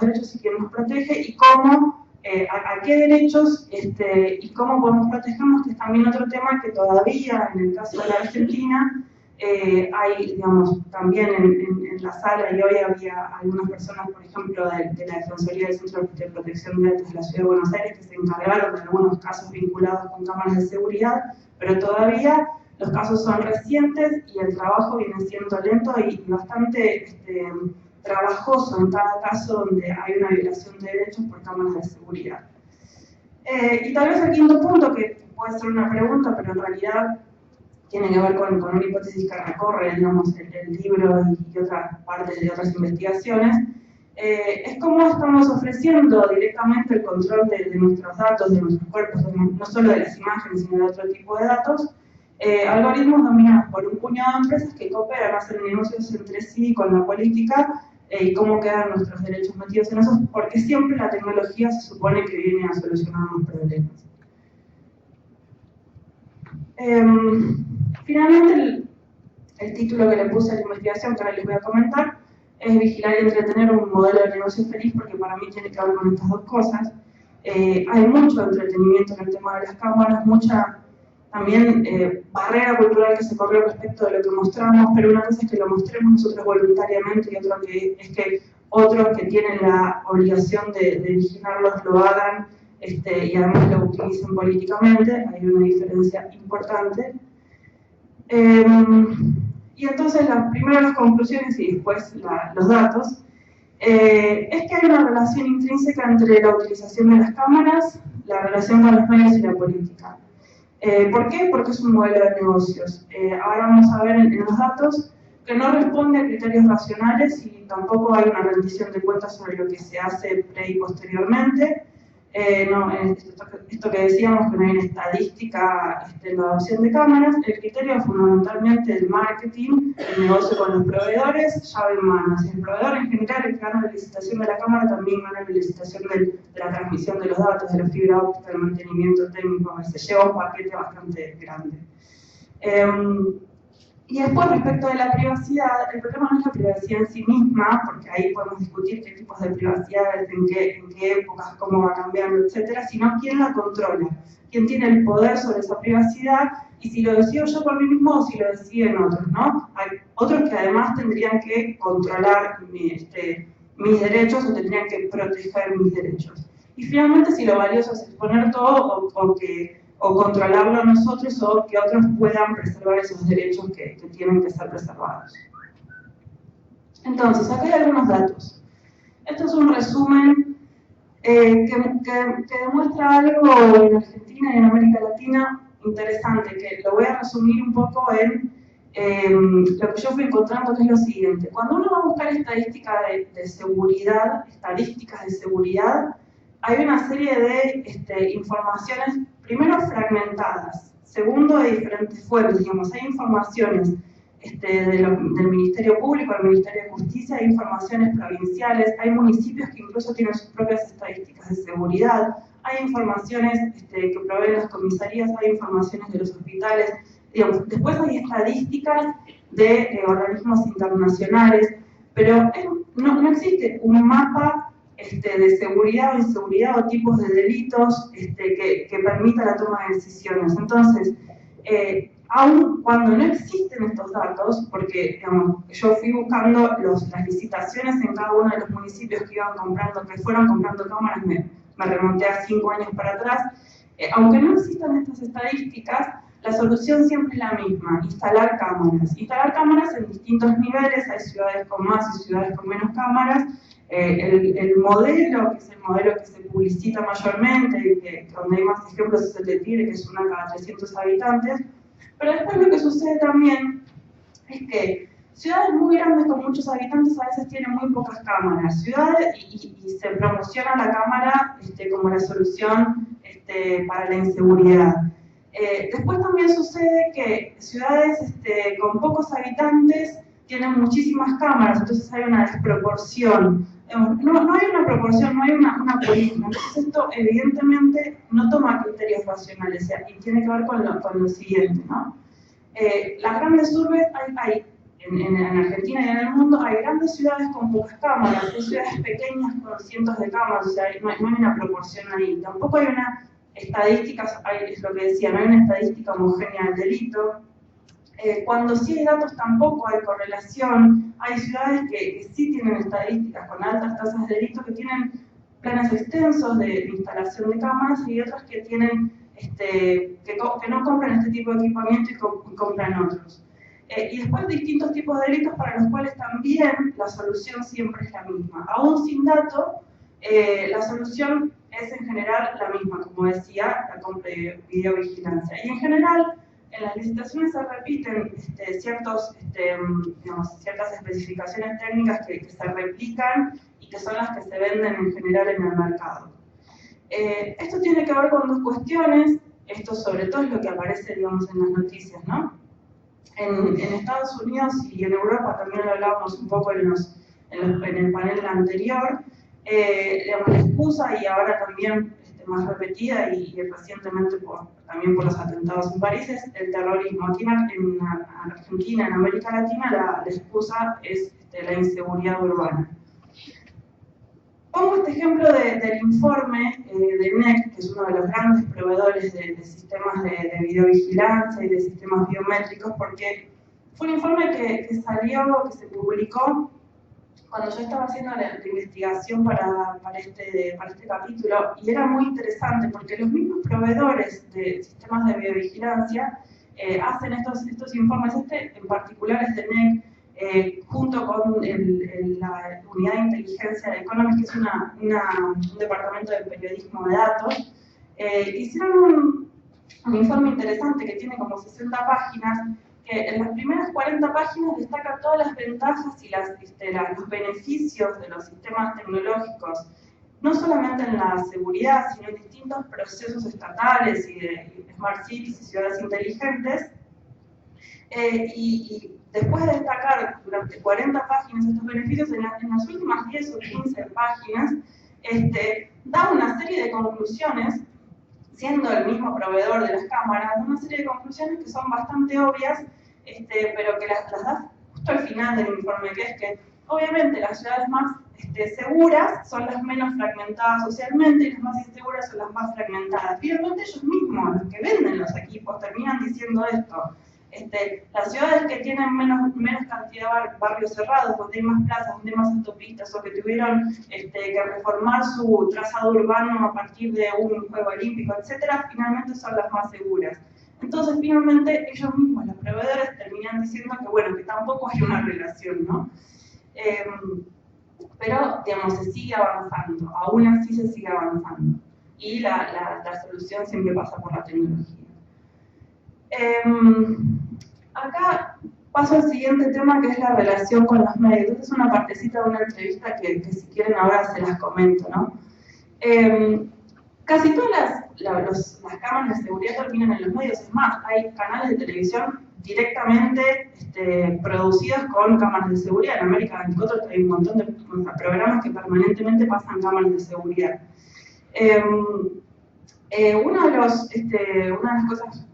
derechos y quién nos protege, y cómo, a qué derechos y cómo podemos protegernos, que es también otro tema que todavía, en el caso de la Argentina, hay, digamos, también en la sala, y hoy había algunas personas, por ejemplo, de la Defensoría del Centro de Protección de Datos de la Ciudad de Buenos Aires, que se encargaron de algunos casos vinculados con cámaras de seguridad, pero todavía los casos son recientes y el trabajo viene siendo lento y bastante trabajoso en cada caso donde hay una violación de derechos por cámaras de seguridad. Y tal vez el quinto punto, que puede ser una pregunta, pero en realidad tiene que ver con una hipótesis que recorre, digamos, el libro y otras partes de otras investigaciones, es cómo estamos ofreciendo directamente el control de nuestros datos, de nuestros cuerpos, no solo de las imágenes, sino de otro tipo de datos, algoritmos dominados por un puñado de empresas que cooperan, hacen negocios entre sí con la política, y cómo quedan nuestros derechos metidos en eso, porque siempre la tecnología se supone que viene a solucionar los problemas. Finalmente, el título que le puse a la investigación, que ahora les voy a comentar, es Vigilar y entretener un modelo de negocio feliz, porque para mí tiene que ver con estas dos cosas. Hay mucho entretenimiento en el tema de las cámaras, mucha también barrera cultural que se corrió respecto de lo que mostramos, pero una cosa es que lo mostremos nosotros voluntariamente y otra es que otros que tienen la obligación de vigilarlos lo hagan y además lo utilicen políticamente. Hay una diferencia importante. Y entonces, primero las conclusiones y después los datos, es que hay una relación intrínseca entre la utilización de las cámaras, la relación con los medios y la política. ¿Por qué? Porque es un modelo de negocios. Ahora vamos a ver en los datos que no responde a criterios racionales y tampoco hay una rendición de cuentas sobre lo que se hace pre y posteriormente. Esto que decíamos, que no hay una estadística en la adopción de cámaras, el criterio es fundamentalmente el marketing, el negocio con los proveedores, llave en mano. Si el proveedor en general, el que gana la licitación de la cámara, también gana la licitación de la transmisión de los datos, de la fibra óptica, del mantenimiento técnico, se lleva un paquete bastante grande. Y después, respecto de la privacidad, el problema no es la privacidad en sí misma, porque ahí podemos discutir qué tipos de privacidades, en qué épocas, cómo va cambiando, etcétera, sino quién la controla, quién tiene el poder sobre esa privacidad, y si lo decido yo por mí mismo o si lo deciden otros, ¿no? Hay otros que además tendrían que controlar mis derechos o tendrían que proteger mis derechos. Y finalmente, si lo valioso es exponer todo o controlarlo nosotros o que otros puedan preservar esos derechos que tienen que ser preservados. Entonces, acá hay algunos datos. Esto es un resumen que demuestra algo en Argentina y en América Latina interesante, que lo voy a resumir un poco en lo que yo fui encontrando, que es lo siguiente. Cuando uno va a buscar estadísticas de seguridad, hay una serie de informaciones, primero fragmentadas, segundo de diferentes fuentes, digamos, hay informaciones del Ministerio Público, del Ministerio de Justicia, hay informaciones provinciales, hay municipios que incluso tienen sus propias estadísticas de seguridad, hay informaciones que proveen las comisarías, hay informaciones de los hospitales, digamos, después hay estadísticas de organismos internacionales, pero no existe un mapa de seguridad o inseguridad o tipos de delitos que permita la toma de decisiones. Entonces, aun cuando no existen estos datos, porque digamos, yo fui buscando las licitaciones en cada uno de los municipios que fueron comprando cámaras, me remonté a 5 años para atrás, aunque no existan estas estadísticas, la solución siempre es la misma, instalar cámaras. Instalar cámaras en distintos niveles, hay ciudades con más y ciudades con menos cámaras. El modelo, que es el modelo que se publicita mayormente, y donde hay más ejemplos, es el de Tigre, que es una cada 300 habitantes. Pero después lo que sucede también es que ciudades muy grandes con muchos habitantes a veces tienen muy pocas cámaras. Ciudades, y se promociona la cámara como la solución para la inseguridad. Después también sucede que ciudades con pocos habitantes tienen muchísimas cámaras, entonces hay una desproporción. No hay una proporción, no hay una política. Entonces esto evidentemente no toma criterios racionales y tiene que ver con lo siguiente, ¿no? Las grandes urbes hay en Argentina y en el mundo, hay grandes ciudades con pocas cámaras, hay ciudades pequeñas con cientos de cámaras, o sea, no hay una proporción ahí. Tampoco hay una estadística, es lo que decía, no hay una estadística homogénea del delito. Cuando sí hay datos tampoco hay correlación. Hay ciudades que sí tienen estadísticas con altas tasas de delito, que tienen planes extensos de instalación de cámaras, y otras que tienen que no compran este tipo de equipamiento y compran otros. Y después distintos tipos de delitos para los cuales también la solución siempre es la misma. Aún sin dato, la solución es en general la misma, como decía, la compra de videovigilancia. Y en general, en las licitaciones se repiten ciertas especificaciones técnicas que se replican y que son las que se venden en general en el mercado. Esto tiene que ver con dos cuestiones, esto sobre todo es lo que aparece, digamos, en las noticias, ¿no? En Estados Unidos y en Europa, también lo hablábamos un poco en el panel anterior, digamos, la excusa, y ahora también más repetida y recientemente también por los atentados en París, es el terrorismo. Aquí en Argentina, en América Latina, la excusa es la inseguridad urbana. Pongo este ejemplo del informe de NEC, que es uno de los grandes proveedores de sistemas de videovigilancia y de sistemas biométricos, porque fue un informe que se publicó cuando yo estaba haciendo la investigación para este capítulo, y era muy interesante porque los mismos proveedores de sistemas de videovigilancia hacen estos informes. Este en particular es de NEC, junto con la Unidad de Inteligencia de Economist, que es un departamento de periodismo de datos. Hicieron un informe interesante que tiene como 60 páginas, que en las primeras 40 páginas destaca todas las ventajas y los beneficios de los sistemas tecnológicos, no solamente en la seguridad, sino en distintos procesos estatales y de smart cities y ciudades inteligentes. Y después de destacar durante 40 páginas estos beneficios, en las últimas 10 o 15 páginas, da una serie de conclusiones, siendo el mismo proveedor de las cámaras, una serie de conclusiones que son bastante obvias, pero que las da justo al final del informe, que es que obviamente las ciudades más seguras son las menos fragmentadas socialmente y las más inseguras son las más fragmentadas. Finalmente ellos mismos, los que venden los equipos, terminan diciendo esto. Las ciudades que tienen menos cantidad de barrios cerrados, donde hay más plazas, donde hay más autopistas, o que tuvieron que reformar su trazado urbano a partir de un juego olímpico, etc., finalmente son las más seguras. Entonces, finalmente, ellos mismos, los proveedores, terminan diciendo que, bueno, que tampoco hay una relación, ¿no? Pero, digamos, se sigue avanzando, aún así se sigue avanzando. Y la solución siempre pasa por la tecnología. Acá paso al siguiente tema, que es la relación con los medios. Esta es una partecita de una entrevista que si quieren ahora se las comento, ¿no? Casi todas las cámaras de seguridad terminan en los medios. Es más, hay canales de televisión directamente producidos con cámaras de seguridad. En América 24 hay un montón de programas que permanentemente pasan cámaras de seguridad. Una de las cosas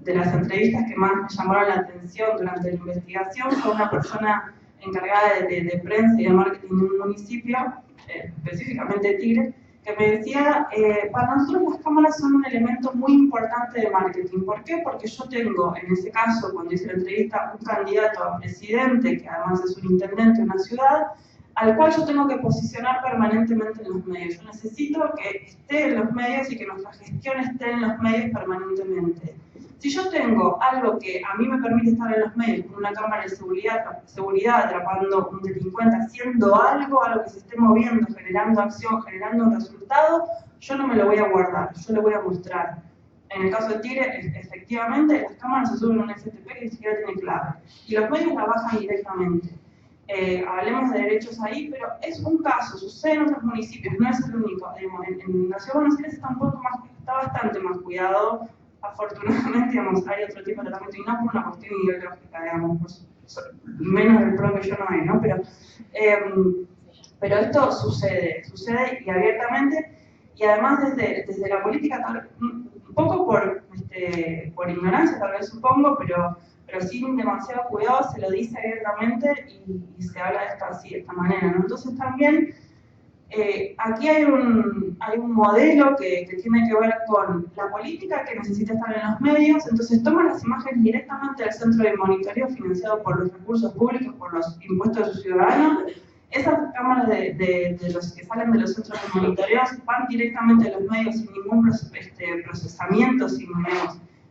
de las entrevistas que más me llamaron la atención durante la investigación fue una persona encargada de prensa y de marketing de un municipio, específicamente Tigre, que me decía, para nosotros las cámaras son un elemento muy importante de marketing. ¿Por qué? Porque yo tengo, en ese caso, cuando hice la entrevista, un candidato a presidente, que además es un intendente de una ciudad, al cual yo tengo que posicionar permanentemente en los medios. Yo necesito que esté en los medios y que nuestra gestión esté en los medios permanentemente. Si yo tengo algo que a mí me permite estar en los medios, con una cámara de seguridad atrapando un delincuente, haciendo algo que se esté moviendo, generando acción, generando un resultado, yo no me lo voy a guardar, yo lo voy a mostrar. En el caso de Tigre, efectivamente, las cámaras se suben a un FTP que ni siquiera tiene clave, y los medios la bajan directamente. Hablemos de derechos ahí, pero es un caso, sucede en otros municipios, no es el único. En la ciudad de Buenos Aires está bastante más cuidado. Afortunadamente, digamos, hay otro tipo de tratamiento, y no por una cuestión ideológica, digamos, pues, menos del pro que yo no hay, ¿no? Pero esto sucede y abiertamente, y además desde la política, un poco por ignorancia, tal vez supongo, pero sin demasiado cuidado se lo dice abiertamente y se habla de esto así, de esta manera, ¿no? Entonces también aquí hay un modelo que tiene que ver con la política que necesita estar en los medios, entonces toma las imágenes directamente del centro de monitoreo financiado por los recursos públicos, por los impuestos de sus ciudadanos. Esas cámaras de los que salen de los centros de monitoreo van directamente a los medios sin ningún procesamiento,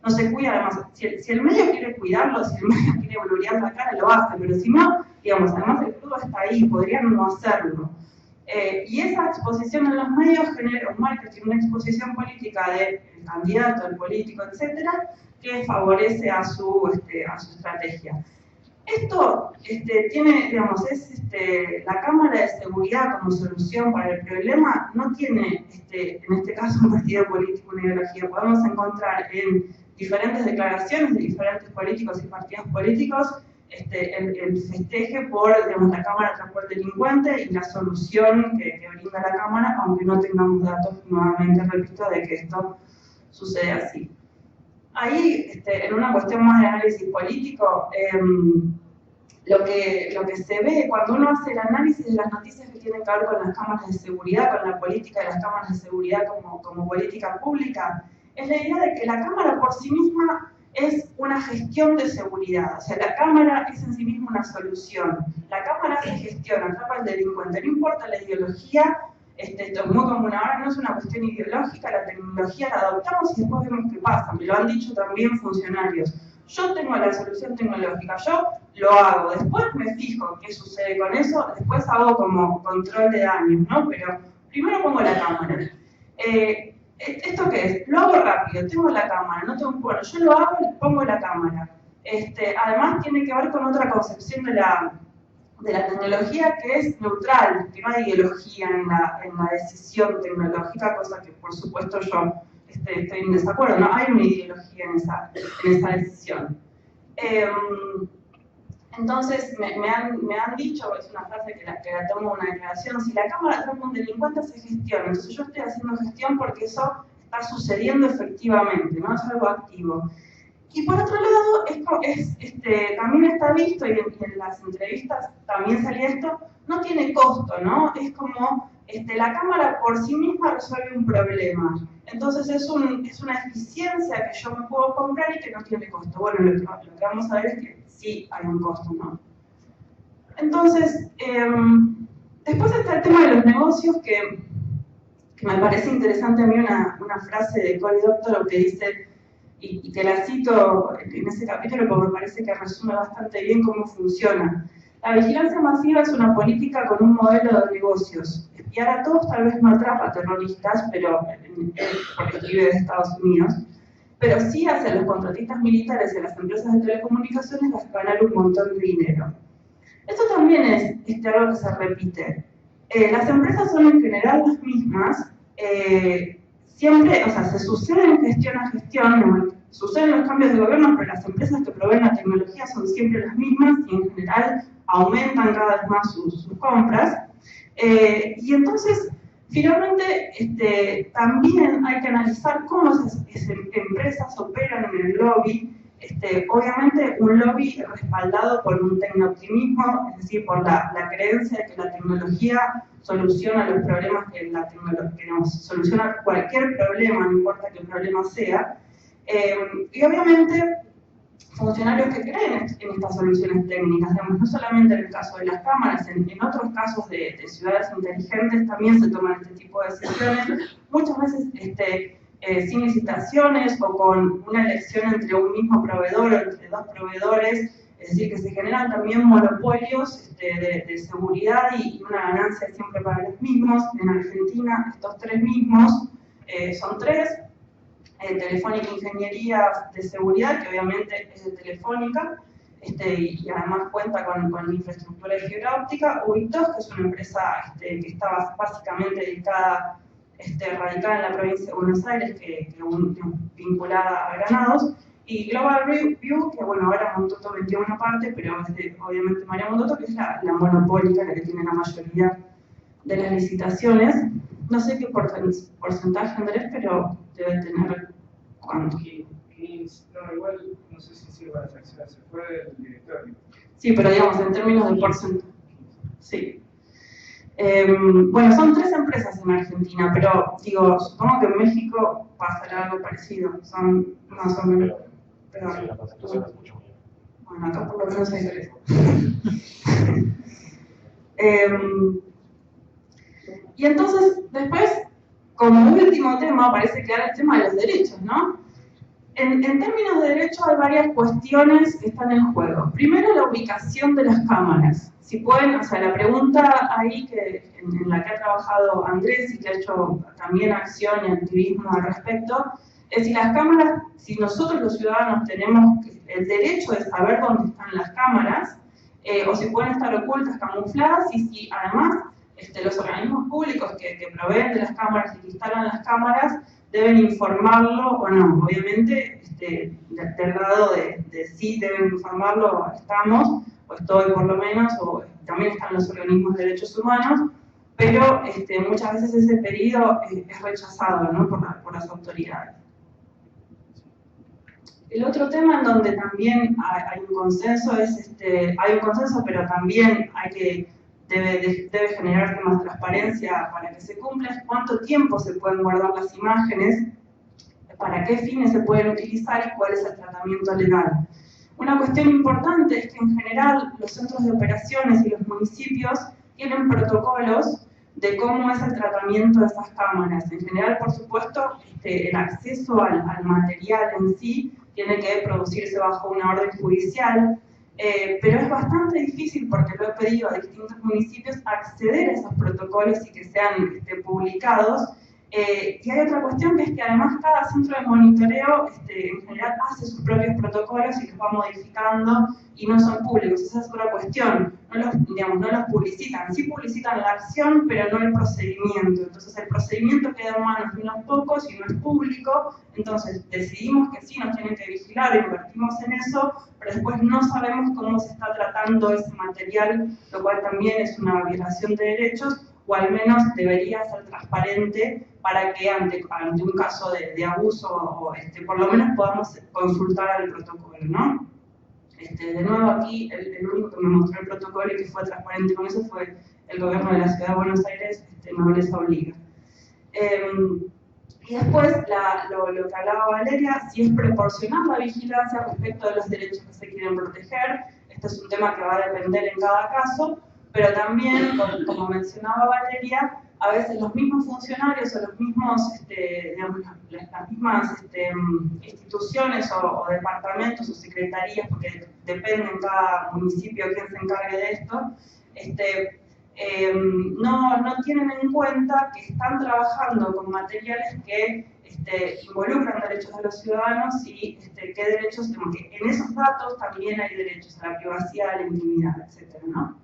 no se cuida. Además, si el medio quiere cuidarlo, si el medio quiere blurear la cara, lo hace, pero si no, digamos, además el crudo está ahí, podrían no hacerlo. Y esa exposición en los medios genera un marketing, una exposición política del candidato, del político, etcétera, que favorece a su estrategia. Esto tiene, digamos, la cámara de seguridad como solución para el problema, no tiene, en este caso, un partido político, una ideología. Podemos encontrar en diferentes declaraciones de diferentes políticos y partidos políticos el festeje por, digamos, la cámara atrapó al delincuente y la solución que brinda la cámara, aunque no tengamos datos, nuevamente repito, de que esto sucede así. Ahí, en una cuestión más de análisis político, lo que se ve cuando uno hace el análisis de las noticias que tienen que ver con las cámaras de seguridad, con la política de las cámaras de seguridad como política pública, es la idea de que la cámara por sí misma es una gestión de seguridad. O sea, la cámara es en sí misma una solución. La cámara se gestiona, atrapa al delincuente. No importa la ideología Esto es muy común ahora, no es una cuestión ideológica, la tecnología la adoptamos y después vemos qué pasa. Me lo han dicho también funcionarios. Yo tengo la solución tecnológica, yo lo hago, después me fijo qué sucede con eso, después hago como control de daños, ¿no? Pero primero pongo la cámara. ¿Esto qué es? Lo hago rápido, tengo la cámara, no tengo, bueno, yo lo hago y pongo la cámara. Además tiene que ver con otra concepción de la tecnología que es neutral, que no hay ideología en la decisión tecnológica, cosa que por supuesto yo estoy en desacuerdo, no hay una ideología en esa decisión. Entonces me han dicho, es una frase que la tomo una declaración, si la cámara atrapa a un delincuente se gestiona, entonces yo estoy haciendo gestión porque eso está sucediendo efectivamente, ¿no? Es algo activo. Y por otro lado, también está visto, y en las entrevistas también salía esto, no tiene costo, ¿no? Es como la cámara por sí misma resuelve un problema. Entonces es una eficiencia que yo me puedo comprar y que no tiene costo. Bueno, lo que vamos a ver es que sí hay un costo, ¿no? Entonces, después está el tema de los negocios, que me parece interesante a mí una frase de Cory Doctorow que dice, y te la cito en ese capítulo porque me parece que resume bastante bien cómo funciona. La vigilancia masiva es una política con un modelo de negocios. Espiar a todos tal vez no atrapa a terroristas, pero porque vive de Estados Unidos, pero sí hace a los contratistas militares y a las empresas de telecomunicaciones ganar un montón de dinero. Esto también es algo que se repite. Las empresas son en general las mismas, siempre, o sea, se suceden gestión a gestión, suceden los cambios de gobierno, pero las empresas que proveen la tecnología son siempre las mismas y en general aumentan cada vez más sus compras. Y entonces, finalmente, también hay que analizar cómo esas empresas operan en el lobby. Obviamente, un lobby respaldado por un tecnooptimismo, es decir, por la creencia de que la tecnología soluciona los problemas que la tecnología soluciona cualquier problema, no importa qué problema sea. Y obviamente, funcionarios que creen en estas soluciones técnicas, digamos, no solamente en el caso de las cámaras, en otros casos de ciudades inteligentes también se toman este tipo de decisiones, muchas veces sin licitaciones o con una elección entre un mismo proveedor o entre dos proveedores, es decir, que se generan también monopolios de seguridad y una ganancia siempre para los mismos. En Argentina, estos tres mismos son tres. Telefónica Ingeniería de Seguridad, que obviamente es de Telefónica, y además cuenta con infraestructura de fibra óptica. Ubitos, que es una empresa que está básicamente dedicada, radicada en la provincia de Buenos Aires, que vinculada a Granados, y Global View, que bueno, ahora Montoto vendió una parte, pero obviamente María Montoto, que es la monopólica, la que tiene la mayoría de las licitaciones. No sé qué porcentaje, Andrés, pero debe tener cuánto. No, igual no sé si sirve las acciones, se fue del directorio. Sí, pero digamos, en términos de porcentaje. Sí. Bueno, son tres empresas en Argentina, pero digo, supongo que en México pasará algo parecido. Son más o menos. Pero, sí, la concentración es mucho mayor. Bueno, acá por lo menos hay tres. Y entonces, después, como último tema, parece que era el tema de los derechos, ¿no? En términos de derecho hay varias cuestiones que están en juego. Primero, la ubicación de las cámaras. Si pueden, o sea, la pregunta ahí en la que ha trabajado Andrés y que ha hecho también acción y activismo al respecto, es si las cámaras, si nosotros los ciudadanos tenemos el derecho de saber dónde están las cámaras, o si pueden estar ocultas, camufladas, y si además los organismos públicos que proveen de las cámaras y que instalan las cámaras deben informarlo o no. Obviamente, del lado de sí deben informarlo, estamos, o estoy por lo menos, o también están los organismos de derechos humanos, pero muchas veces ese pedido es rechazado, ¿no? por las autoridades. El otro tema en donde también hay un consenso es, hay un consenso, pero también debe generarse más transparencia para que se cumpla, es cuánto tiempo se pueden guardar las imágenes, para qué fines se pueden utilizar y cuál es el tratamiento legal. Una cuestión importante es que en general los centros de operaciones y los municipios tienen protocolos de cómo es el tratamiento de esas cámaras. En general, por supuesto, el acceso al material en sí tiene que producirse bajo una orden judicial, pero es bastante difícil, porque lo he pedido a distintos municipios, acceder a esos protocolos y que sean publicados. Y hay otra cuestión, que es que además cada centro de monitoreo en general hace sus propios protocolos y los va modificando y no son públicos. Esa es otra cuestión. No los publicitan. Sí publicitan la acción, pero no el procedimiento. Entonces el procedimiento queda en manos de unos pocos y no es público. Entonces decidimos que sí nos tienen que vigilar, invertimos en eso, pero después no sabemos cómo se está tratando ese material, lo cual también es una violación de derechos, o al menos debería ser transparente para que ante un caso de abuso, por lo menos podamos consultar al protocolo, ¿no? De nuevo aquí, el único que me mostró el protocolo y que fue transparente con eso fue el gobierno de la Ciudad de Buenos Aires, Nobleza Obliga. Y después, lo que hablaba Valeria, si es proporcional la vigilancia respecto de los derechos que se quieren proteger. Este es un tema que va a depender en cada caso, pero también, como mencionaba Valeria, a veces los mismos funcionarios o los mismos, las mismas instituciones o departamentos o secretarías, porque depende en cada municipio quién se encargue de esto, no tienen en cuenta que están trabajando con materiales que involucran derechos de los ciudadanos y qué derechos, que en esos datos también hay derechos a la privacidad, a la intimidad, etc., ¿no?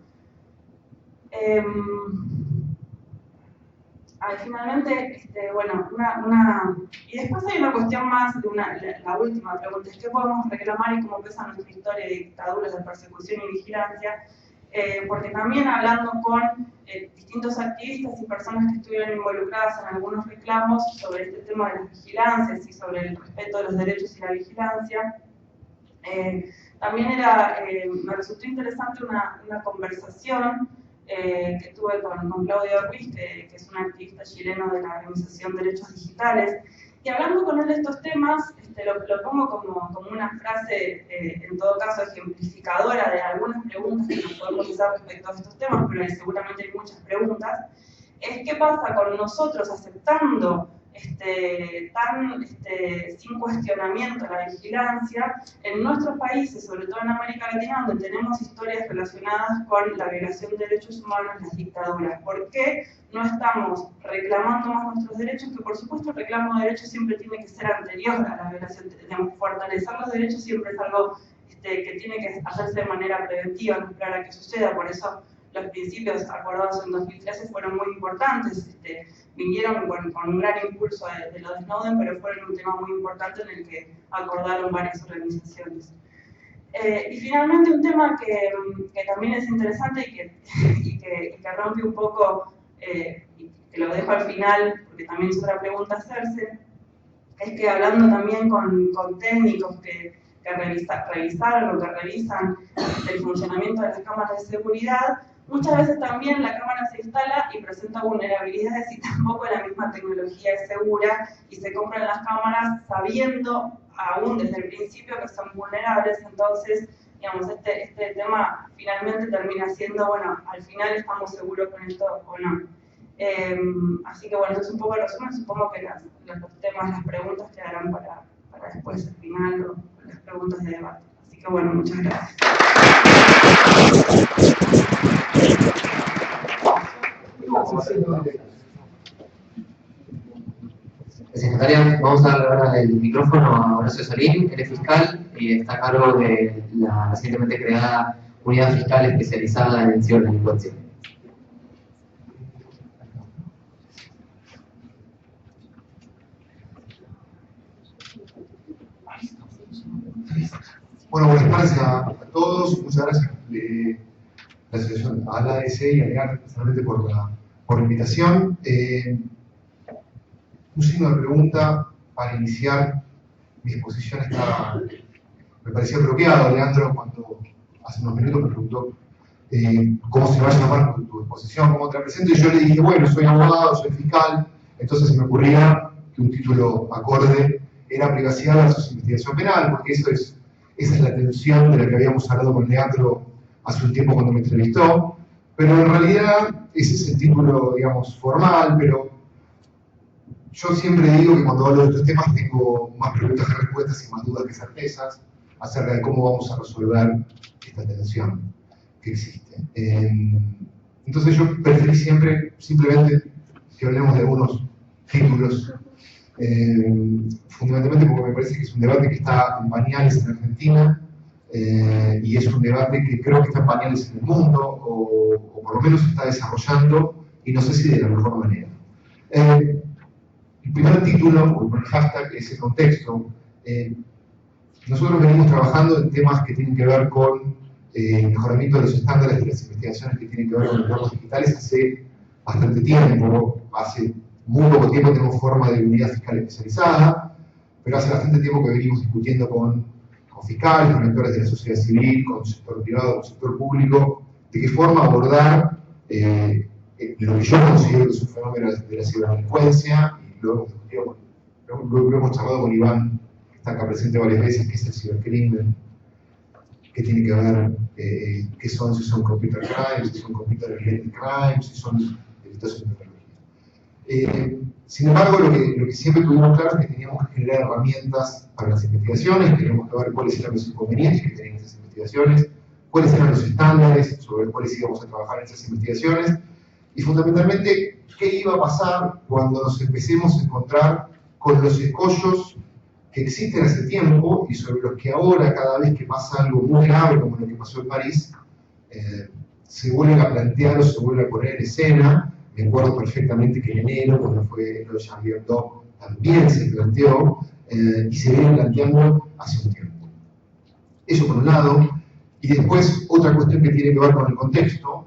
Finalmente, bueno, y después hay una cuestión más, la última pregunta, es qué podemos reclamar y cómo pesa nuestra historia de dictaduras, de persecución y vigilancia, porque también hablando con distintos activistas y personas que estuvieron involucradas en algunos reclamos sobre este tema de las vigilancias y sobre el respeto de los derechos y la vigilancia, también me resultó interesante una conversación que tuve con Claudio Ruiz, que es un activista chileno de la Organización Derechos Digitales, y hablando con él de estos temas, lo pongo como una frase, en todo caso ejemplificadora de algunas preguntas que nos podemos hacer respecto a estos temas, pero seguramente hay muchas preguntas, es qué pasa con nosotros aceptando sin cuestionamiento la vigilancia en nuestros países, sobre todo en América Latina, donde tenemos historias relacionadas con la violación de derechos humanos, las dictaduras. ¿Por qué no estamos reclamando más nuestros derechos? Que por supuesto el reclamo de derechos siempre tiene que ser anterior a la violación. Fortalecer los derechos siempre es algo que tiene que hacerse de manera preventiva, no esperar a que suceda. Por eso los principios acordados en 2013 fueron muy importantes. Vinieron con un gran impulso de lo de Snowden, pero fueron un tema muy importante en el que acordaron varias organizaciones. Y finalmente un tema que también es interesante y que rompe un poco, y que lo dejo al final, porque también es otra pregunta a hacerse, es que hablando también con técnicos que revisaron o que revisan el funcionamiento de las cámaras de seguridad, muchas veces también la cámara se instala y presenta vulnerabilidades y tampoco la misma tecnología es segura y se compran las cámaras sabiendo aún desde el principio que son vulnerables. Entonces, digamos, este tema finalmente termina siendo, bueno, al final estamos seguros con esto o no. Así que bueno, esto es un poco el resumen. Supongo que los temas, las preguntas quedarán para después al final o las preguntas de debate. Así que bueno, muchas gracias. Gracias, Natalia. Vamos a dar ahora el micrófono a Horacio Solín, él es fiscal y está a cargo de la recientemente creada Unidad Fiscal Especializada en Ciberdelincuencia. Bueno, buenas tardes a todos. Muchas gracias la asociación, a la ADC y a Lear especialmente por la invitación. Un signo de pregunta para iniciar mi exposición me pareció apropiado, Leandro, cuando hace unos minutos me preguntó cómo se va a llamar tu exposición, cómo te la presento, y yo le dije, bueno, soy abogado, soy fiscal, entonces se me ocurría que un título acorde era privacidad versus investigación penal, porque esa es la tensión de la que habíamos hablado con Leandro hace un tiempo cuando me entrevistó. Pero en realidad ese es el título, digamos, formal, pero yo siempre digo que cuando hablo de estos temas tengo más preguntas que respuestas y más dudas que certezas acerca de cómo vamos a resolver esta tensión que existe. Entonces yo preferí siempre, simplemente, que hablemos de algunos títulos, fundamentalmente porque me parece que es un debate que está en pañales en Argentina, y es un debate que creo que está en pañales en el mundo, o por lo menos se está desarrollando, y no sé si de la mejor manera. El primer título, o el hashtag, es el contexto. Nosotros venimos trabajando en temas que tienen que ver con el mejoramiento de los estándares de las investigaciones que tienen que ver con los datos digitales hace bastante tiempo. Hace muy poco tiempo tenemos forma de unidad fiscal especializada, pero hace bastante tiempo que venimos discutiendo con fiscales, con actores de la sociedad civil, con el sector privado, con el sector público, de qué forma abordar lo que yo considero que es un fenómeno de la ciberdelincuencia, y lo hemos charlado con Iván, que está acá presente varias veces, que es el cibercrimen, que tiene que ver qué son, si son computer crimes, si son computer related crimes, si son delitos en tecnología. Sin embargo, lo que siempre tuvimos claro es que teníamos que generar herramientas para las investigaciones, teníamos que ver cuáles eran los inconvenientes que tenían esas investigaciones, cuáles eran los estándares sobre los cuales íbamos a trabajar en esas investigaciones, y fundamentalmente qué iba a pasar cuando nos empecemos a encontrar con los escollos que existen hace tiempo y sobre los que ahora, cada vez que pasa algo muy grave como lo que pasó en París, se vuelven a plantear o se vuelven a poner en escena. Me acuerdo perfectamente que en enero, cuando fue lo de Charlie Hebdo, también se planteó y se viene planteando hace un tiempo. Eso por un lado. Y después, otra cuestión que tiene que ver con el contexto,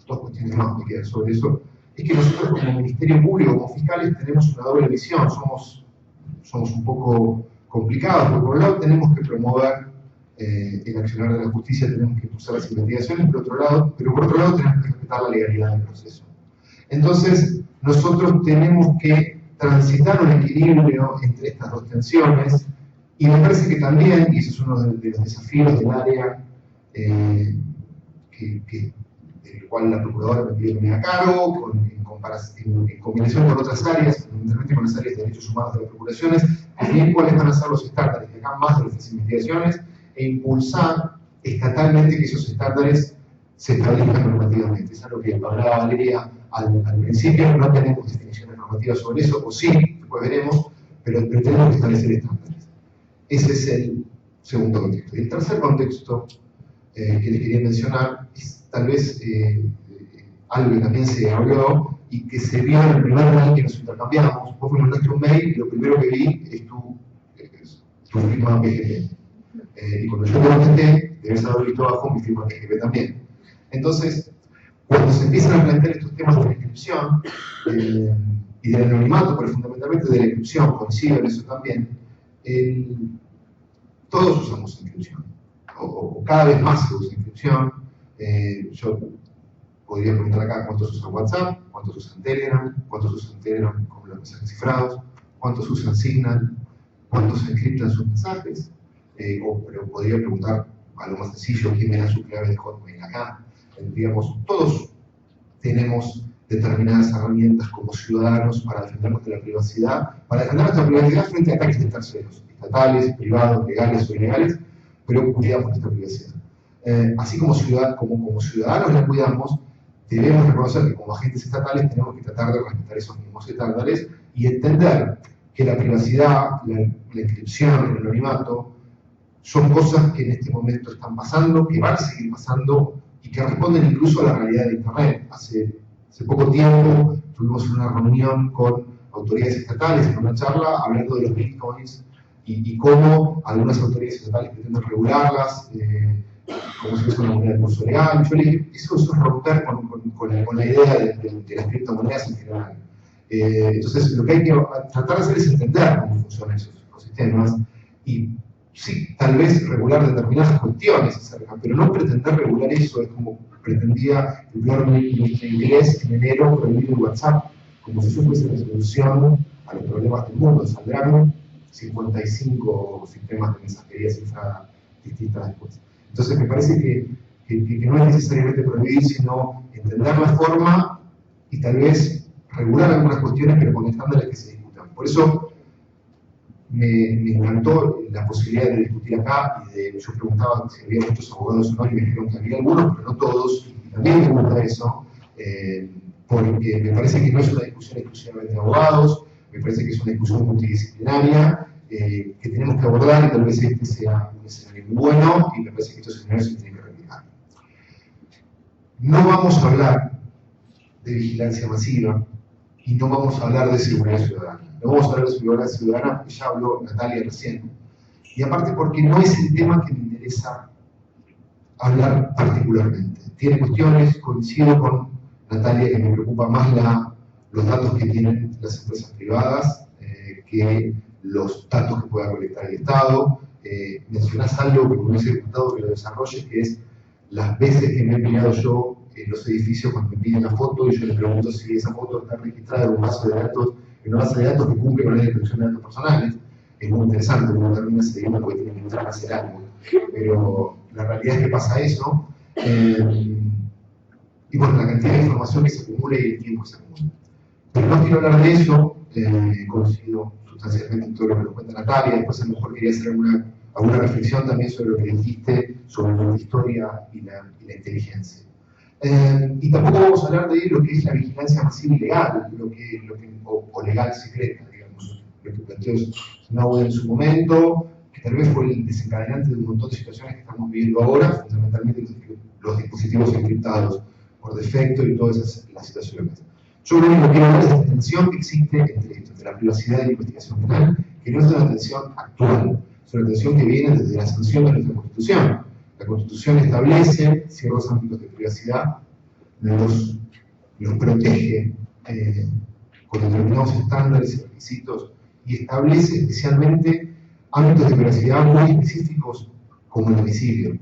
dos cuestiones más me quedan sobre eso, es que nosotros como Ministerio Público, como fiscales, tenemos una doble visión. Somos un poco complicados, porque por un lado tenemos que promover el accionar de la justicia, tenemos que impulsar las investigaciones, pero por otro lado tenemos que respetar la legalidad del proceso. Entonces, nosotros tenemos que transitar un equilibrio entre estas dos tensiones, y me parece que también, y ese es uno de los desafíos del área del cual la Procuradora me pidió que me haga cargo, en combinación con otras áreas, fundamentalmente con las áreas de derechos humanos de las procuraciones, definir cuáles van a ser los estándares de acá más de nuestras investigaciones, e impulsar estatalmente que esos estándares se establezcan normativamente. Es algo que hablaba Valeria al principio. No tenemos definiciones normativas sobre eso, o sí, después veremos, pero tenemos que establecer estándares. Ese es el segundo contexto. Y el tercer contexto que les quería mencionar es tal vez algo que también se habló y que se vio en el primer mail que nos intercambiamos. Vos me mandaste un mail y lo primero que vi es tu firma PGP. Y cuando yo te contesté, debes haber visto abajo mi firma PGP también. Entonces, cuando se empiezan a plantear estos temas de la inscripción y del anonimato, pero fundamentalmente de la inscripción, coincido en eso también, todos usamos inscripción, o cada vez más se usa inscripción. Yo podría preguntar acá cuántos usan WhatsApp, cuántos usan Telegram, cuántos usan Telegram con los mensajes cifrados, cuántos usan Signal, cuántos encriptan sus mensajes, pero podría preguntar algo más sencillo, quién me da su clave de Hotmail acá. Digamos, todos tenemos determinadas herramientas como ciudadanos para defendernos de la privacidad, para defender nuestra privacidad frente a ataques de terceros, estatales, privados, legales o ilegales, pero cuidamos nuestra privacidad. Así como ciudadanos la cuidamos, debemos reconocer que como agentes estatales tenemos que tratar de respetar esos mismos estándares y entender que la privacidad, la inscripción, el anonimato, son cosas que en este momento están pasando, que van a seguir pasando y que responden incluso a la realidad de Internet. Hace poco tiempo tuvimos una reunión con autoridades estatales en una charla hablando de los bitcoins y cómo algunas autoridades estatales pretenden regularlas, como si fuese una moneda de curso legal. Yo le dije, eso es romper con la idea de las criptomonedas en general. Entonces, lo que hay que tratar de hacer es entender cómo funcionan esos ecosistemas y sí, tal vez regular determinadas cuestiones acerca, pero no pretender regular eso. Es como pretendía el primer ministro inglés en enero prohibir el WhatsApp, como si eso fuese la solución a los problemas del mundo. Saldrán 55 sistemas de mensajería cifrada distintas después. Entonces me parece que no es necesariamente prohibir, sino entender la forma y tal vez regular algunas cuestiones, pero con estándares que se discutan. Por eso me encantó la posibilidad de discutir acá y yo preguntaba si había muchos abogados o no, y me dijeron que había algunos, pero no todos, y también me gusta eso, porque me parece que no es una discusión exclusivamente de abogados, me parece que es una discusión multidisciplinaria, que tenemos que abordar, y tal vez este sea un escenario muy bueno, y me parece que estos escenarios se tienen que replicar. No vamos a hablar de vigilancia masiva, y no vamos a hablar de seguridad ciudadana. No vamos a hablar de seguridad ciudadana porque ya habló Natalia recién. Y aparte porque no es el tema que me interesa hablar particularmente. Tiene cuestiones, coincido con Natalia, que me preocupa más los datos que tienen las empresas privadas que los datos que pueda colectar el Estado. Mencionás algo que me hubiese gustado que lo desarrolle, que es las veces que me he mirado yo en los edificios cuando me piden la foto y yo les pregunto si esa foto está registrada en una base de datos que cumple con la ley de protección de datos personales. Es muy interesante, uno termina cediendo porque tiene que entrar a hacer algo, pero la realidad es que pasa eso, y bueno, la cantidad de información que se acumula y el tiempo que se acumula. Pero no quiero hablar de eso, coincido sustancialmente en todo lo que nos cuenta Natalia, después a lo mejor quería hacer alguna reflexión también sobre lo que dijiste sobre la historia y la inteligencia. Y tampoco vamos a hablar de lo que es la vigilancia masiva ilegal, o legal secreta, digamos, lo que planteó Snowden en su momento, que tal vez fue el desencadenante de un montón de situaciones que estamos viviendo ahora, fundamentalmente los dispositivos encriptados por defecto y todas las situaciones. Yo lo único que quiero hablar es la tensión que existe entre la privacidad y la investigación penal, que no es una tensión actual, es una tensión que viene desde la sanción de nuestra Constitución. La Constitución establece ciertos ámbitos de privacidad, los protege con determinados estándares y requisitos, y establece especialmente ámbitos de privacidad muy específicos como el domicilio.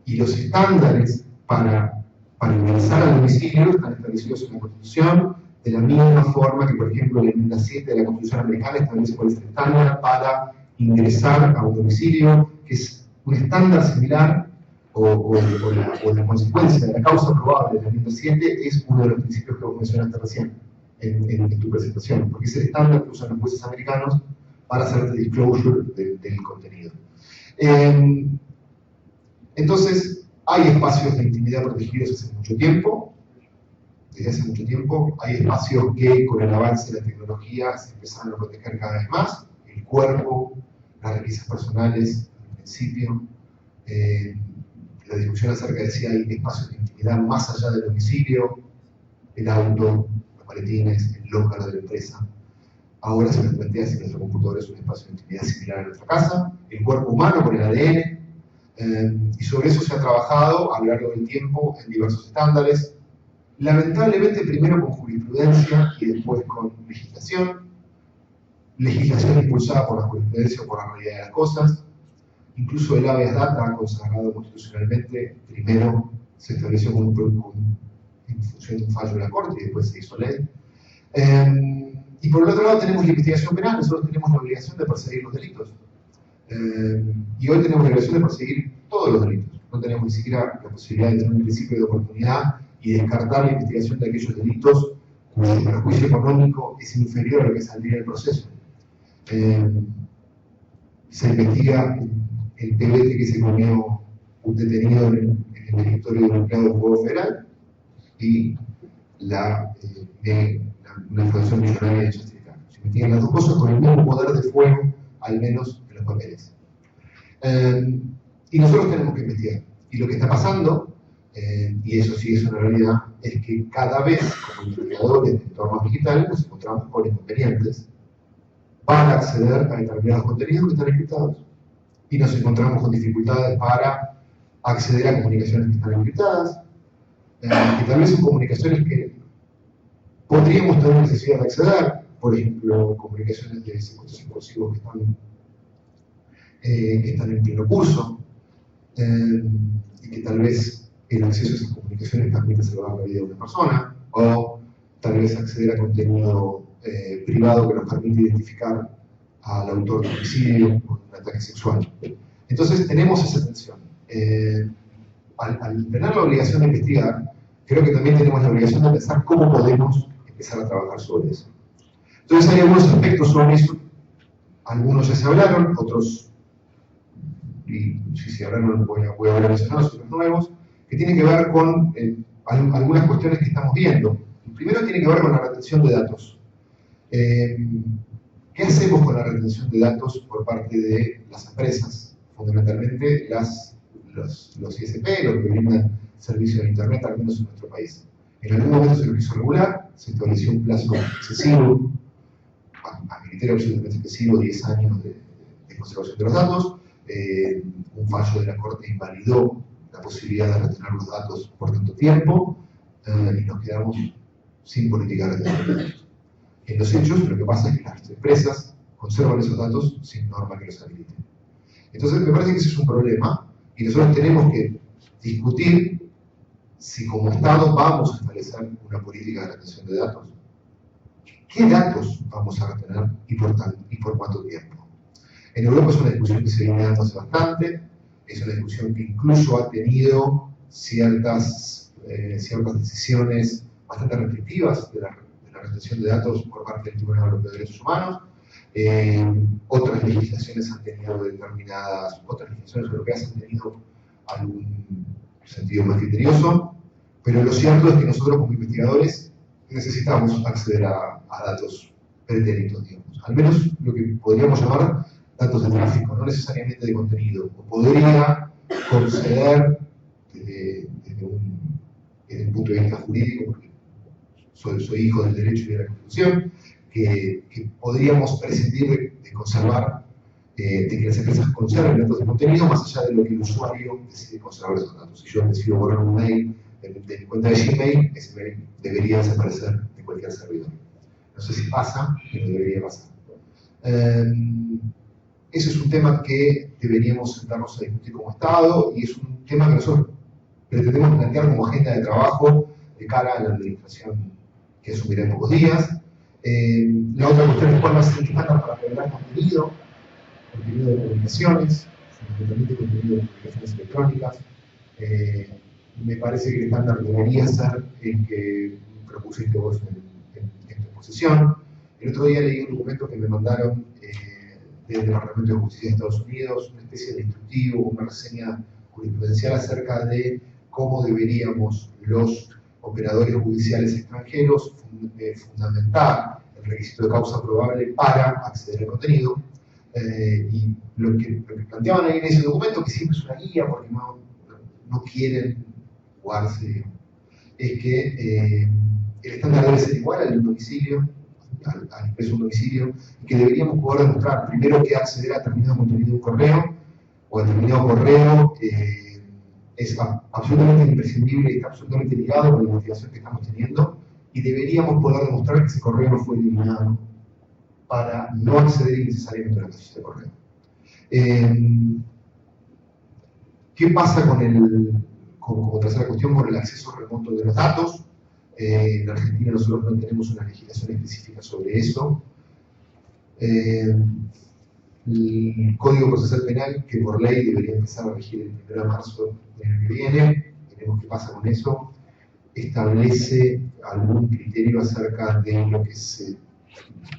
Y los estándares para ingresar al domicilio están establecidos en la Constitución, de la misma forma que, por ejemplo, la enmienda 7 de la Constitución americana establece cuál es el estándar para ingresar a un domicilio, que es un estándar similar, o la consecuencia de la causa probable de la enmienda 7 es uno de los principios que vos mencionaste recién en tu presentación, porque es el estándar que usan los jueces americanos para hacer el disclosure del contenido. Entonces, hay espacios de intimidad protegidos desde hace mucho tiempo, hay espacios que con el avance de la tecnología se empezaron a proteger cada vez más, el cuerpo, las requisas personales, al principio, la discusión acerca de si hay espacios de intimidad más allá del domicilio, el auto, los maletines, el local de la empresa. Ahora se nos plantea si nuestro computador es un espacio de intimidad similar a nuestra casa, el cuerpo humano con el ADN, y sobre eso se ha trabajado a lo largo del tiempo en diversos estándares, lamentablemente primero con jurisprudencia y después con legislación impulsada por la jurisprudencia o por la realidad de las cosas. Incluso el habeas data, consagrado constitucionalmente, primero se estableció en función de un fallo de la Corte y después se hizo ley. Y por el otro lado tenemos la investigación penal, nosotros tenemos la obligación de perseguir los delitos. Y hoy tenemos la obligación de perseguir todos los delitos. No tenemos ni siquiera la posibilidad de tener un principio de oportunidad y descartar la investigación de aquellos delitos cuyo perjuicio económico es inferior a lo que saldría del proceso. Se investiga el pebete que se comió un detenido en el directorio de un empleado del Juego Federal y una inflación millonaria de Chastritano. Se investigan las dos cosas con el mismo poder de fuego, al menos en los papeles. Y nosotros tenemos que investigar. Y lo que está pasando, y eso sí es una realidad, es que cada vez, como investigadores de entornos digitales, nos encontramos con inconvenientes para acceder a determinados contenidos que están encriptados. Y nos encontramos con dificultades para acceder a comunicaciones que están encriptadas, que tal vez son comunicaciones que podríamos tener necesidad de acceder, por ejemplo, comunicaciones de secuestros impulsivos que están en pleno curso, y que tal vez el acceso a esas comunicaciones permite salvar la vida de una persona, o tal vez acceder a contenido privado que nos permite identificar al autor de homicidio o de un ataque sexual. Entonces tenemos esa tensión. Al tener la obligación de investigar, creo que también tenemos la obligación de pensar cómo podemos empezar a trabajar sobre eso. Entonces hay algunos aspectos sobre eso, algunos ya se hablaron, otros, y si se hablaron voy a mencionar otros nuevos, que tienen que ver con algunas cuestiones que estamos viendo. El primero tiene que ver con la retención de datos. ¿Qué hacemos con la retención de datos por parte de las empresas? Fundamentalmente los ISP, los que brindan servicios de Internet, al menos en nuestro país. En algún momento se lo quiso regular, se estableció un plazo excesivo, a mi criterio absolutamente excesivo, 10 años de conservación de los datos. Un fallo de la Corte invalidó la posibilidad de retener los datos por tanto tiempo y nos quedamos sin política de retención de datos. En los hechos, lo que pasa es que las empresas conservan esos datos sin norma que los habilite. Entonces, me parece que ese es un problema y nosotros tenemos que discutir si como Estado vamos a establecer una política de retención de datos. ¿Qué datos vamos a retener y por cuánto tiempo? En Europa es una discusión que se viene dando hace bastante, es una discusión que incluso ha tenido ciertas decisiones bastante restrictivas de la retención de datos por parte del Tribunal Europeo de Derechos Humanos. Otras legislaciones otras legislaciones europeas han tenido algún sentido más criterioso, pero lo cierto es que nosotros como investigadores necesitamos acceder a datos pretéritos, digamos. Al menos lo que podríamos llamar datos de tráfico, no necesariamente de contenido. O podría conceder desde un punto de vista jurídico, porque soy hijo del derecho y de la Constitución, que podríamos prescindir de conservar, de que las empresas conserven datos de contenido más allá de lo que el usuario decide conservar esos datos. Si yo decido borrar un mail de mi cuenta de Gmail, ese mail debería desaparecer de cualquier servidor. No sé si pasa, pero debería pasar. Ese es un tema que deberíamos sentarnos a discutir como Estado y es un tema que nosotros pretendemos plantear como agenda de trabajo de cara a la administración que asumirá en pocos días. La otra cuestión es cuál va a ser el estándar para revelar contenido de comunicaciones, fundamentalmente contenido de comunicaciones electrónicas. Me parece que el estándar debería ser el que propusiste vos en tu exposición. El otro día leí un documento que me mandaron del Departamento de Justicia de Estados Unidos, una especie de instructivo, una reseña jurisprudencial acerca de cómo deberíamos los operadores judiciales extranjeros fundamentar el requisito de causa probable para acceder al contenido. Y lo que planteaban ahí en ese documento, que siempre es una guía porque no quieren jugarse, es que el estándar debe ser igual al de un domicilio, al expreso de un domicilio, y que deberíamos poder demostrar primero que acceder a determinado contenido de un correo o a determinado correo es absolutamente imprescindible y está absolutamente ligado con la investigación que estamos teniendo, y deberíamos poder demostrar que ese correo no fue eliminado para no acceder innecesariamente a la casilla de correo. ¿Qué pasa como tercera cuestión, con el acceso remoto de los datos? En Argentina nosotros no tenemos una legislación específica sobre eso. El Código Procesal Penal, que por ley debería empezar a regir el 1 de marzo del año que viene, veremos qué pasa con eso, establece algún criterio acerca de lo que se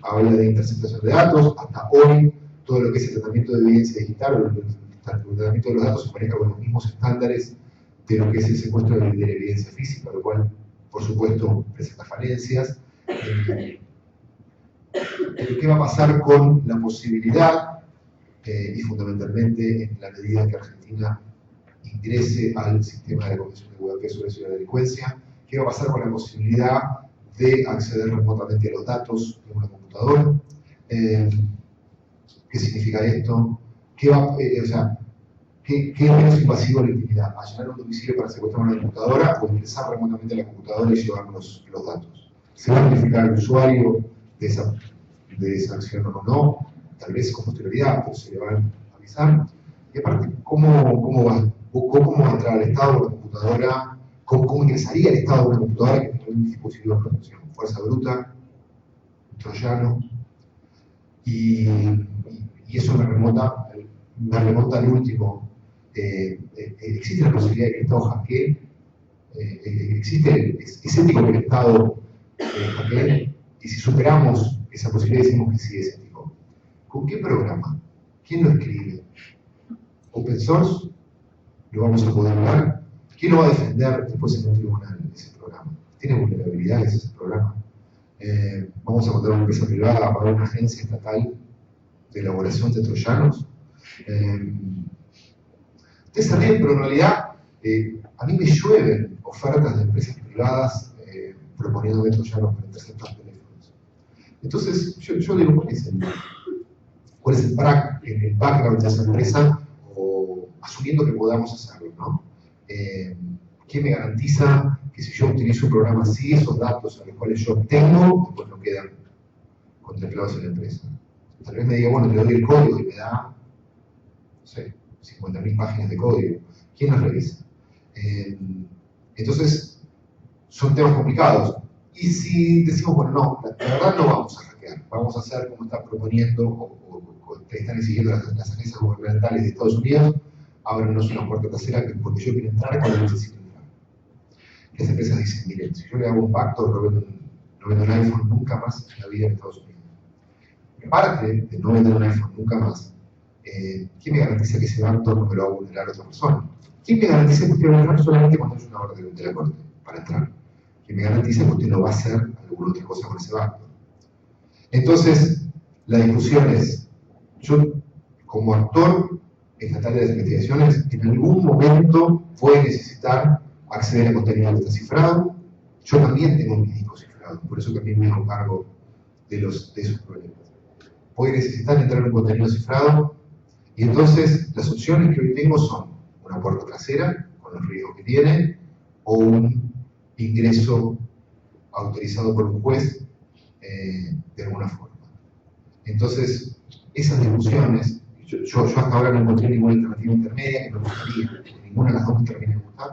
habla de interceptación de datos. Hasta hoy, todo lo que es el tratamiento de evidencia digital o el tratamiento de los datos se maneja con los mismos estándares de lo que es el secuestro de la evidencia física, lo cual, por supuesto, presenta falencias. ¿Qué va a pasar con la posibilidad, y fundamentalmente en la medida que Argentina ingrese al sistema de la Convención de Budapest sobre la delincuencia, qué va a pasar con la posibilidad de acceder remotamente a los datos de una computadora? ¿Qué significa esto? ¿Qué es menos invasivo a la intimidad? ¿Allanar un domicilio para secuestrar una computadora o ingresar remotamente a la computadora y llevar los datos? ¿Se va a notificar al usuario de esa acción o no? Tal vez con posterioridad, pero se le va a avisar. Y aparte, ¿cómo va a entrar al Estado una computadora? ¿Cómo ingresaría el Estado a una computadora que tiene un dispositivo de protección? Fuerza bruta, troyano, y eso me remonta al último. Existe la posibilidad de que el Estado hackee ¿Es ético que el Estado hackee? Y si superamos esa posibilidad y decimos que sí es ético, ¿con qué programa? ¿Quién lo escribe? ¿Open source? ¿Lo vamos a poder ver? ¿Quién lo va a defender después en un tribunal ese programa? ¿Tiene vulnerabilidades ese programa? ¿Vamos a contar una empresa privada a pagar una agencia estatal de elaboración de troyanos? Ustedes también, pero en realidad a mí me llueven ofertas de empresas privadas proponiéndome troyanos para interceptar teléfonos. Entonces, yo digo, ¿cuál es el background de esa empresa? O asumiendo que podamos hacerlo, ¿no? ¿Quién me garantiza que si yo utilizo un programa así, esos datos a los cuales yo obtengo, pues no quedan contemplados en la empresa? Tal vez me diga, bueno, te doy el código y me da, no sé, 50.000 páginas de código. ¿Quién los revisa? Entonces, son temas complicados. Y si decimos, bueno, no, la verdad no vamos a hackear, vamos a hacer como está proponiendo o están exigiendo las agencias gubernamentales de Estados Unidos, ábrenos una puerta trasera porque yo quiero entrar cuando necesito entrar. Las empresas dicen, miren, si yo le hago un pacto, no vendo un iPhone nunca más en la vida en Estados Unidos. Aparte de no vender un iPhone nunca más, ¿quién me garantiza que ese banco no me lo va a vulnerar a otra persona? ¿Quién me garantiza que usted va a entrar solamente cuando hay una orden de la corte para entrar? ¿Quién me garantiza que usted no va a hacer alguna otra cosa con ese banco? Entonces, la discusión es, yo como actor estatal de las investigaciones, en algún momento voy a necesitar acceder a contenido que está cifrado. Yo también tengo mi disco cifrado, por eso también me hago cargo de esos problemas. Voy a necesitar entrar en un contenido cifrado, y entonces las opciones que hoy tengo son una puerta trasera, con los riesgos que tiene, o un ingreso autorizado por un juez de alguna forma. Entonces, esas discusiones, yo hasta ahora no encontré ninguna alternativa intermedia que me gustaría, ninguna de las dos me termina de gustar.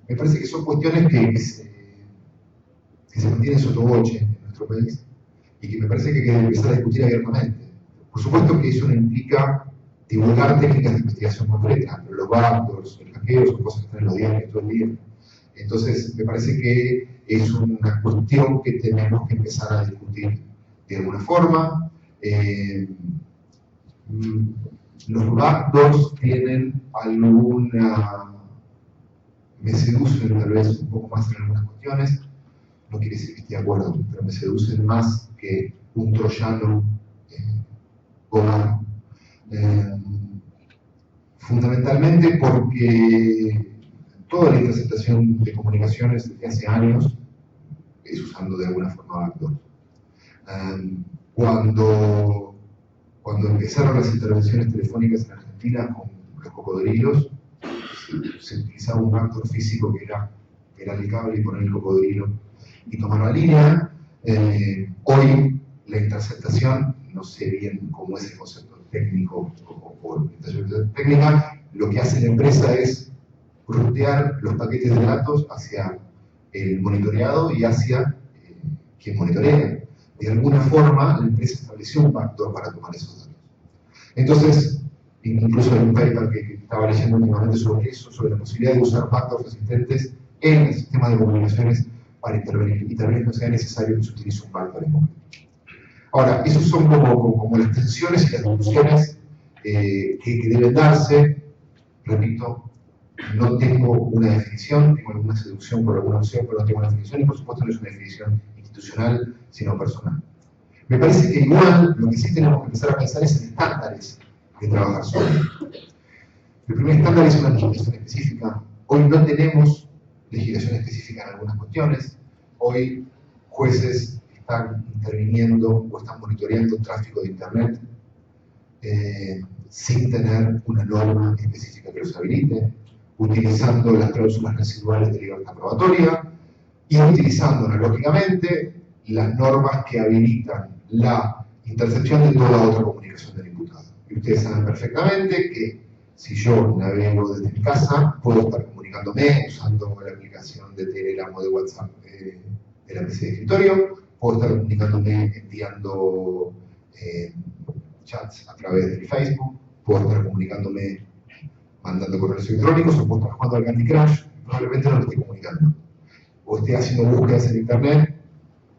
Me parece que son cuestiones que se mantienen sotoboche en nuestro país y que me parece que hay que empezar a discutir abiertamente. Por supuesto que eso no implica divulgar técnicas de investigación concretas, pero los backdoors, el hackeo son cosas que están en los diarios todo el día. Entonces, me parece que es una cuestión que tenemos que empezar a discutir de alguna forma. Los backdoors tienen alguna... me seducen tal vez un poco más en algunas cuestiones, no quiere decir que esté de acuerdo, pero me seducen más que un troyano hogar. Fundamentalmente porque toda la interceptación de comunicaciones desde hace años es usando de alguna forma backdoors. Cuando empezaron las intervenciones telefónicas en Argentina con los cocodrilos, se utilizaba un backdoor físico que era el cable y poner el cocodrilo y tomar la línea. Hoy la interceptación, no sé bien cómo es el concepto técnico o interceptación técnica, lo que hace la empresa es rutear los paquetes de datos hacia el monitoreado y hacia quien monitorea. De alguna forma, la empresa estableció un backdoor para tomar esos datos. Entonces, incluso en un paper que estaba leyendo últimamente sobre eso, sobre la posibilidad de usar backdoors resistentes en el sistema de comunicaciones para intervenir, y tal vez no sea necesario que se utilice un backdoor en concreto. Ahora, esos son como las tensiones y las discusiones que deben darse. Repito, no tengo una definición, tengo alguna seducción por alguna opción, pero no tengo una definición, y por supuesto no es una definición institucional, sino personal. Me parece que igual lo que sí tenemos que empezar a pensar es en estándares de trabajar sobre. El primer estándar es una legislación específica. Hoy no tenemos legislación específica en algunas cuestiones. Hoy jueces están interviniendo o están monitoreando tráfico de Internet sin tener una norma específica que los habilite, utilizando las cláusulas residuales de libertad probatoria y utilizando analógicamente las normas que habilitan la intercepción de toda otra comunicación del imputado. Y ustedes saben perfectamente que si yo navego desde mi casa, puedo estar comunicándome usando la aplicación de Telegram o de WhatsApp de la PC de escritorio, puedo estar comunicándome enviando chats a través de Facebook, puedo estar comunicándome mandando correos electrónicos, o puedo estar jugando al Candy Crush probablemente no lo esté comunicando. O esté haciendo búsquedas en internet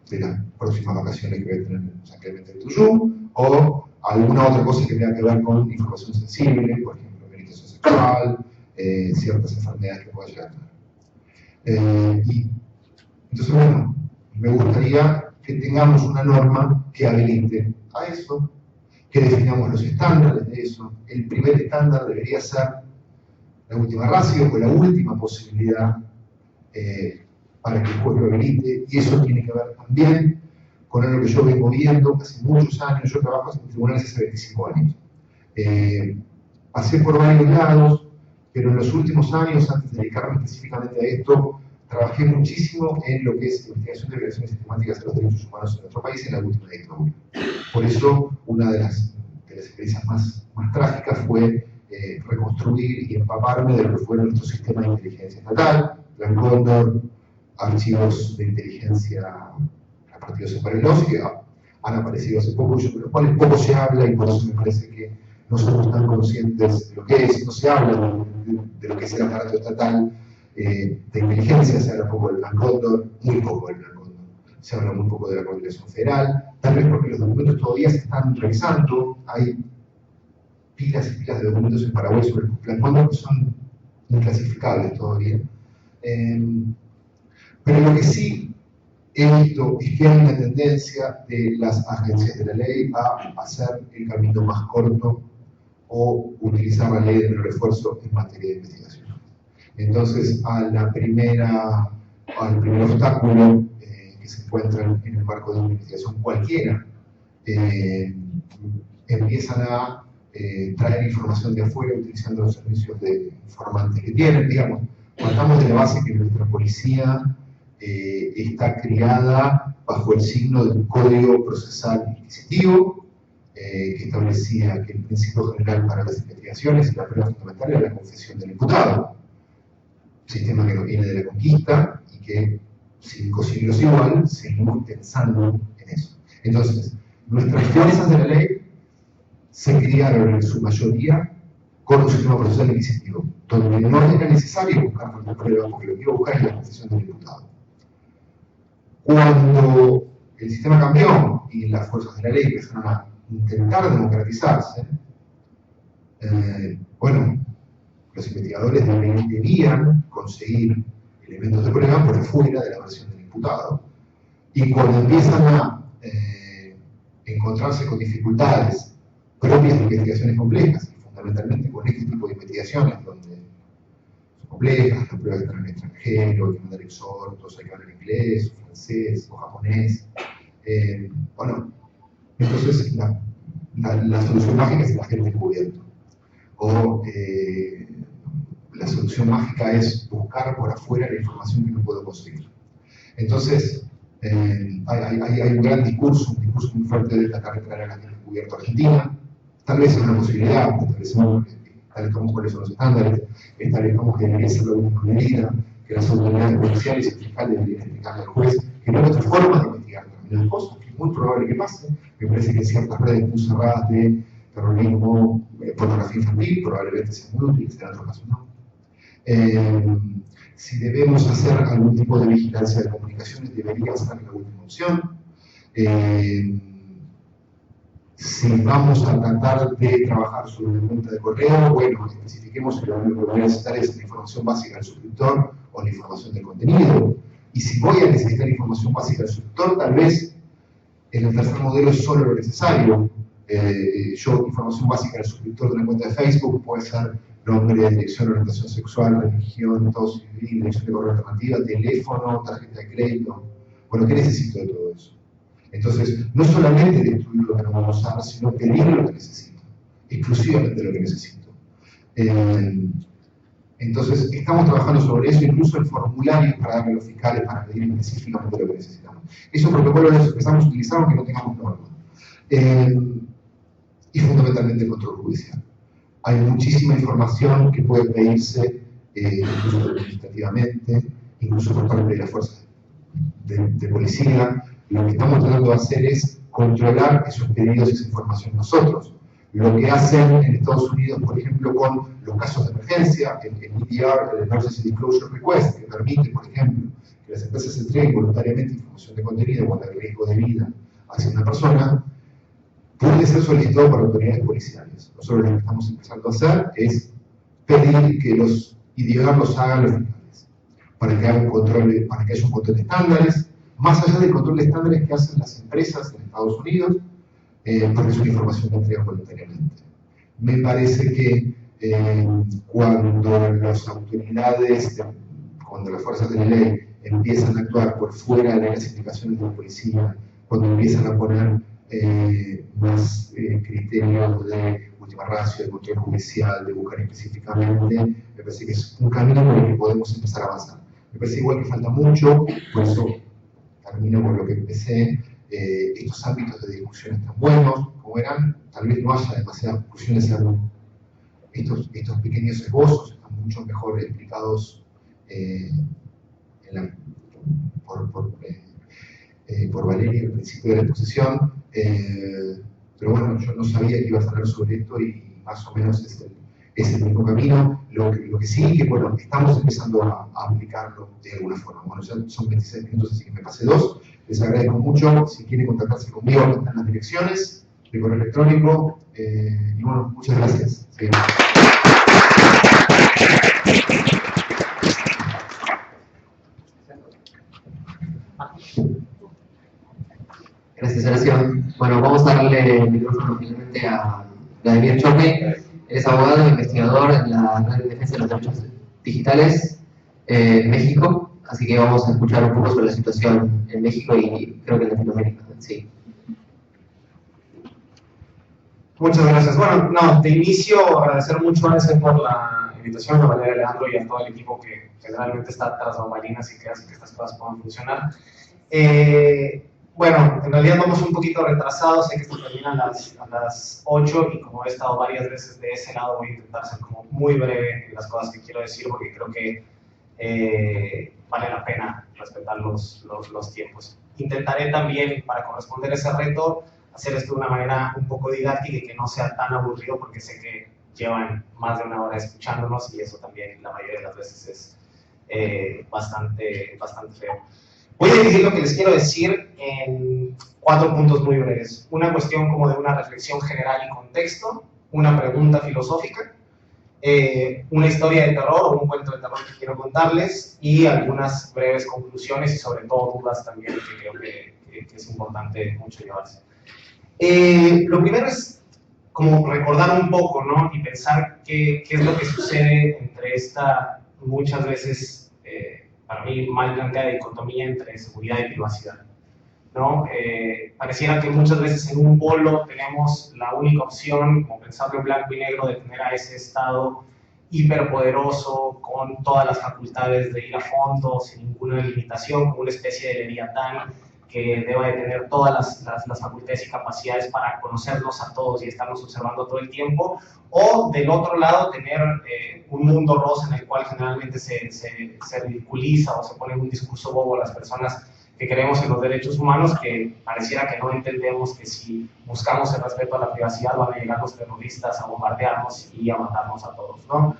de las próximas vacaciones que voy a tener en San Clemente del Tuyú, o alguna otra cosa que tenga que ver con información sensible, por ejemplo, penetración sexual, ciertas enfermedades que pueda llegar a tener. Y entonces, bueno, me gustaría que tengamos una norma que habilite a eso, que definamos los estándares de eso. El primer estándar debería ser la última ratio o la última posibilidad para que el juez lo habilite, y eso tiene que ver también con algo que yo vengo viendo hace muchos años. Yo trabajo en tribunales hace 25 años. Pasé por varios lados, pero en los últimos años, antes de dedicarme específicamente a esto, trabajé muchísimo en lo que es investigación de violaciones sistemáticas a los derechos humanos en nuestro país en la última dictadura. Por eso, una de las experiencias más trágicas fue reconstruir y empaparme de lo que fue nuestro sistema de inteligencia estatal, Plan Cóndor, archivos de inteligencia repartidos en Parelos, que han aparecido hace poco, de los cuales poco se habla, y por eso me parece que no somos tan conscientes de lo que es. No se habla de lo que es el aparato estatal de inteligencia, se habla poco del Plan Cóndor, muy poco del Plan Cóndor, se habla muy poco de la Coordinación Federal, tal vez porque los documentos todavía se están revisando. Hay pilas y pilas de documentos en Paraguay sobre el Plan Cóndor que son inclasificables todavía. Pero lo que sí he visto es que hay una tendencia de las agencias de la ley a hacer el camino más corto o utilizar la ley de menor esfuerzo en materia de investigación. Entonces, al primer obstáculo que se encuentra en el marco de una investigación cualquiera, empiezan a traer información de afuera utilizando los servicios de informantes que tienen. Digamos, partamos de la base que nuestra policía está criada bajo el signo del Código Procesal Inquisitivo, que establecía que el principio general para las investigaciones y la prueba fundamental era la confesión del imputado. Sistema que nos viene de la conquista y que, 5 siglos igual, seguimos pensando en eso. Entonces, nuestras fuerzas de la ley se criaron en su mayoría con un sistema procesal inquisitivo, donde no era necesario buscar fuentes de prueba, porque lo que iba a buscar es la confesión del imputado. Cuando el sistema cambió y las fuerzas de la ley empezaron a intentar democratizarse, bueno, los investigadores debían conseguir elementos de prueba por fuera de la versión del imputado. Y cuando empiezan a encontrarse con dificultades propias de investigaciones complejas, y fundamentalmente con este tipo de investigaciones, donde son complejas, las pruebas están en el extranjero, hay que mandar exhortos, hay que hablar inglés, o francés, o japonés, bueno, entonces la solución mágica es el agente encubierto. O la solución mágica es buscar por afuera la información que no puedo conseguir. Entonces, hay un gran discurso, un discurso muy fuerte de tratar de traer a la agente encubierto a Argentina. Tal vez es una posibilidad, establezcamos cuáles son los estándares, establezcamos que debería ser la única medida, que las autoridades policiales y el fiscal deberían explicarle al juez que no hay otra forma de investigar determinadas cosas, que es muy probable que pase. Me parece que ciertas redes muy cerradas de terrorismo, pornografía infantil, probablemente sea muy útil, en otros casos no. Si debemos hacer algún tipo de vigilancia de comunicaciones, debería ser la última opción. Si vamos a tratar de trabajar sobre la cuenta de correo, bueno, especifiquemos que lo único que voy a necesitar es la información básica del suscriptor o la información del contenido. Y si voy a necesitar información básica del suscriptor, tal vez en el tercer modelo es solo lo necesario. Información básica del suscriptor de una cuenta de Facebook puede ser nombre, dirección, orientación sexual, religión, estado civil, dirección de correo alternativa, teléfono, tarjeta de crédito. Bueno, ¿qué necesito de todo eso? Entonces, no solamente destruir lo que no vamos a usar, sino pedir lo que necesito, exclusivamente lo que necesito. Entonces, estamos trabajando sobre eso, incluso en formularios para darle a los fiscales para pedir específicamente lo que necesitamos. Esos protocolos los empezamos a utilizar aunque no tengamos norma. Y fundamentalmente el control judicial. Hay muchísima información que puede pedirse, incluso administrativamente, incluso por parte de las fuerzas de policía. Lo que estamos tratando de hacer es controlar esos pedidos y esa información nosotros. lo que hacen en Estados Unidos, por ejemplo, con los casos de emergencia, el EDR, el Emergency Disclosure Request, que permite, por ejemplo, que las empresas entreguen voluntariamente información de contenido cuando hay riesgo de vida hacia una persona, puede ser solicitado por autoridades policiales. Nosotros lo que estamos empezando a hacer es pedir que los EDR los hagan los fiscales, para que haya un control de estándares, más allá del control de estándares que hacen las empresas en Estados Unidos, porque es una información que entregan voluntariamente. Me parece que cuando las autoridades, cuando las fuerzas de la ley empiezan a actuar por fuera de las indicaciones de la policía, cuando empiezan a poner más criterios de última ratio, de control judicial, de buscar específicamente, me parece que es un camino por el que podemos empezar a avanzar. Me parece igual que falta mucho, por eso termino con lo que empecé. Estos ámbitos de discusión están buenos, como eran, tal vez no haya demasiadas discusiones, estos pequeños esbozos están mucho mejor explicados por Valeria al principio de la exposición, pero bueno, yo no sabía que ibas a hablar sobre esto y más o menos es el mismo camino. Lo que sí, que bueno, estamos empezando a aplicarlo de alguna forma. Bueno, ya son 26 minutos, así que me pasé 2. Les agradezco mucho. Si quieren contactarse conmigo, acá están las direcciones de correo electrónico. Y bueno, muchas gracias. Sí. Gracias, Horacio. Bueno, vamos a darle el micrófono finalmente a Vladimir Chope. Él es abogado e investigador en la Red de Defensa de los Derechos Digitales en México, así que vamos a escuchar un poco sobre la situación en México y creo que en Latinoamérica. Sí. Muchas gracias. Bueno, no, de inicio agradecer mucho a Alce por la invitación, a Valeria, Alejandro y a todo el equipo que generalmente está tras bambalinas y que hace que estas cosas puedan funcionar. Bueno, en realidad vamos un poquito retrasados, sé que esto termina a las 8 y como he estado varias veces de ese lado voy a intentar ser como muy breve en las cosas que quiero decir porque creo que vale la pena respetar los tiempos. Intentaré también, para corresponder a ese reto, hacer esto de una manera un poco didáctica y que no sea tan aburrido porque sé que llevan más de una hora escuchándonos y eso también la mayoría de las veces es bastante feo. Voy a dividir lo que les quiero decir en 4 puntos muy breves. Una cuestión como de una reflexión general y contexto, una pregunta filosófica, una historia de terror o un cuento de terror que quiero contarles y algunas breves conclusiones y sobre todo dudas también que creo que es importante mucho llevarse. Lo primero es como recordar un poco, ¿no? Y pensar qué es lo que sucede entre esta muchas veces para mí mal planteada dicotomía entre seguridad y privacidad, ¿no? Pareciera que muchas veces en un polo tenemos la única opción, como pensarlo en blanco y negro, de tener a ese Estado hiperpoderoso con todas las facultades de ir a fondo, sin ninguna limitación, como una especie de leviatán que deba de tener todas las facultades y capacidades para conocernos a todos y estarnos observando todo el tiempo, o del otro lado tener un mundo rosa en el cual generalmente se ridiculiza o se pone un discurso bobo a las personas que creemos en los derechos humanos, que pareciera que no entendemos que si buscamos el respeto a la privacidad van a llegar los terroristas a bombardearnos y a matarnos a todos, ¿no?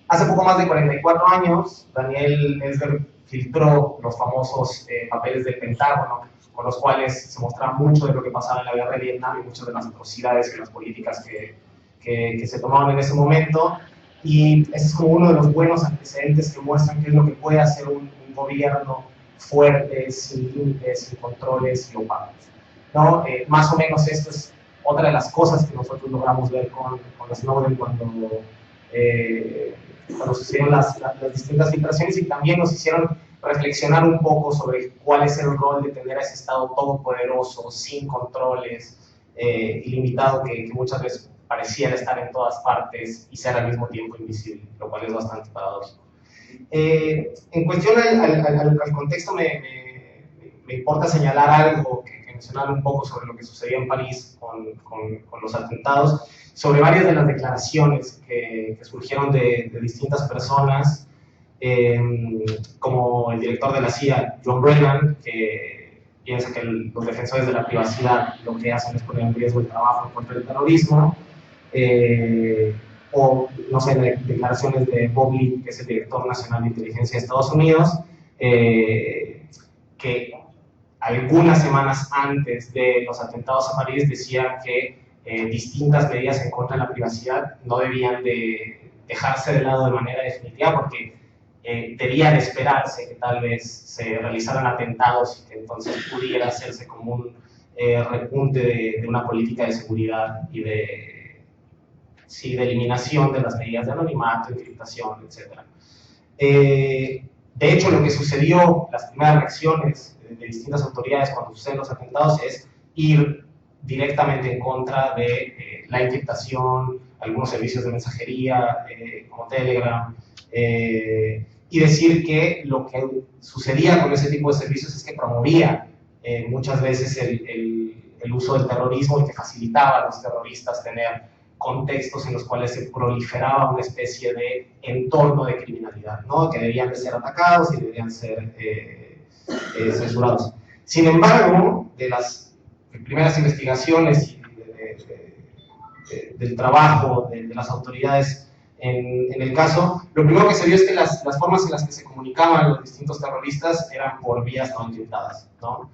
Hace poco más de 44 años, Daniel Ellsberg filtró los famosos papeles del Pentágono, con los cuales se mostraba mucho de lo que pasaba en la guerra de Vietnam y muchas de las atrocidades y las políticas que se tomaban en ese momento. Y ese es como uno de los buenos antecedentes que muestran qué es lo que puede hacer un gobierno fuerte, sin límites, sin controles y opacos, ¿no? Más o menos esto es otra de las cosas que nosotros logramos ver con Snowden cuando sucedieron las distintas filtraciones y también nos hicieron reflexionar un poco sobre cuál es el rol de tener a ese Estado todopoderoso, sin controles, ilimitado, que muchas veces pareciera estar en todas partes y ser al mismo tiempo invisible, lo cual es bastante paradójico. En cuestión al contexto, me importa señalar algo que mencionar un poco sobre lo que sucedió en París con los atentados, sobre varias de las declaraciones que surgieron de distintas personas, como el director de la CIA, John Brennan, que piensa que los defensores de la privacidad lo que hacen es poner en riesgo el trabajo contra el terrorismo, o, no sé, declaraciones de Bob Lee, que es el director nacional de inteligencia de Estados Unidos, que algunas semanas antes de los atentados a París decía que distintas medidas en contra de la privacidad no debían de dejarse de lado de manera definitiva, porque debía de esperarse que tal vez se realizaran atentados y que entonces pudiera hacerse como un repunte de una política de seguridad y de eliminación de las medidas de anonimato, encriptación, etc. De hecho, lo que sucedió, las primeras reacciones de distintas autoridades cuando suceden los atentados es ir directamente en contra de la encriptación, algunos servicios de mensajería como Telegram, y decir que lo que sucedía con ese tipo de servicios es que promovía muchas veces el uso del terrorismo y que facilitaba a los terroristas tener contextos en los cuales se proliferaba una especie de entorno de criminalidad, ¿no? Que debían de ser atacados y debían ser censurados. Sin embargo, de las primeras investigaciones y del trabajo de las autoridades en el caso, lo primero que se vio es que las formas en las que se comunicaban los distintos terroristas eran por vías no encriptadas, ¿no?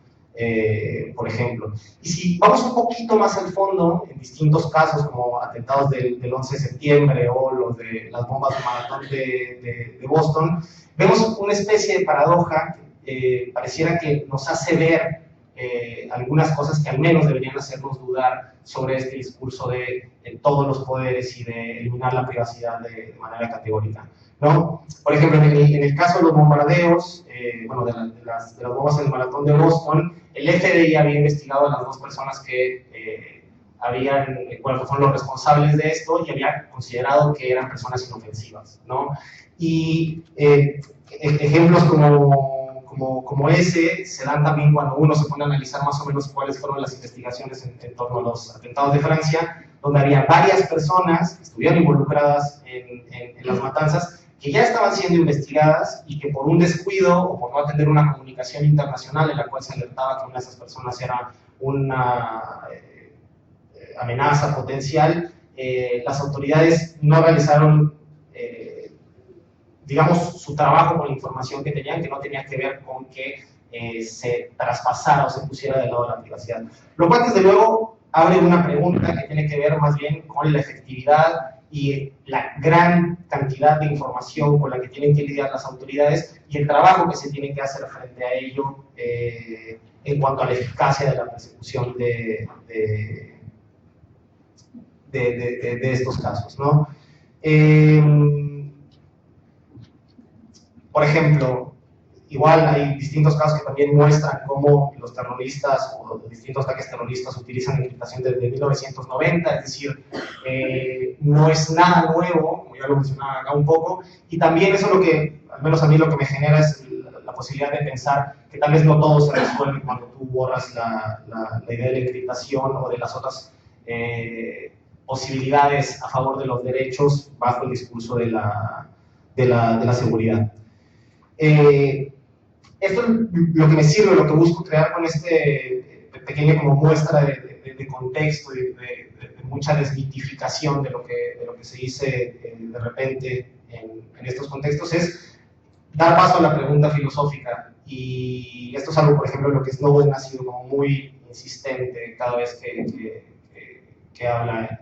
Por ejemplo. Y si vamos un poquito más al fondo, en distintos casos como atentados del 11 de septiembre o los de las bombas de maratón de Boston, vemos una especie de paradoja que pareciera que nos hace ver algunas cosas que al menos deberían hacernos dudar sobre este discurso de todos los poderes y de eliminar la privacidad de manera categórica, ¿no? Por ejemplo, en el caso de los bombardeos, bueno, de las bombas en el maratón de Boston, el FBI había investigado a las dos personas que fueron los responsables de esto y había considerado que eran personas inofensivas, ¿no? Y ejemplos como ese se dan también cuando uno se pone a analizar más o menos cuáles fueron las investigaciones en torno a los atentados de Francia, donde había varias personas que estuvieron involucradas en las matanzas que ya estaban siendo investigadas y que por un descuido o por no atender una comunicación internacional en la cual se alertaba que una de esas personas era una amenaza potencial, las autoridades no realizaron digamos, su trabajo con la información que tenían, que no tenía que ver con que se traspasara o se pusiera del lado de la privacidad. Lo cual, desde luego, abre una pregunta que tiene que ver más bien con la efectividad y la gran cantidad de información con la que tienen que lidiar las autoridades y el trabajo que se tiene que hacer frente a ello en cuanto a la eficacia de la persecución de estos casos, ¿no? Por ejemplo, igual hay distintos casos que también muestran cómo los terroristas o los distintos ataques terroristas utilizan encriptación desde 1990, es decir, no es nada nuevo, como ya lo mencionaba acá un poco, y también eso es lo que, al menos a mí lo que me genera es la posibilidad de pensar que tal vez no todo se resuelve cuando tú borras la idea de la encriptación o de las otras posibilidades a favor de los derechos bajo el discurso de la seguridad. Esto es lo que me sirve, lo que busco crear con este pequeño como muestra de contexto y de mucha desmitificación de lo que se dice de repente en estos contextos, es dar paso a la pregunta filosófica. Y esto es algo, por ejemplo, en lo que Snowden ha sido como muy insistente cada vez que habla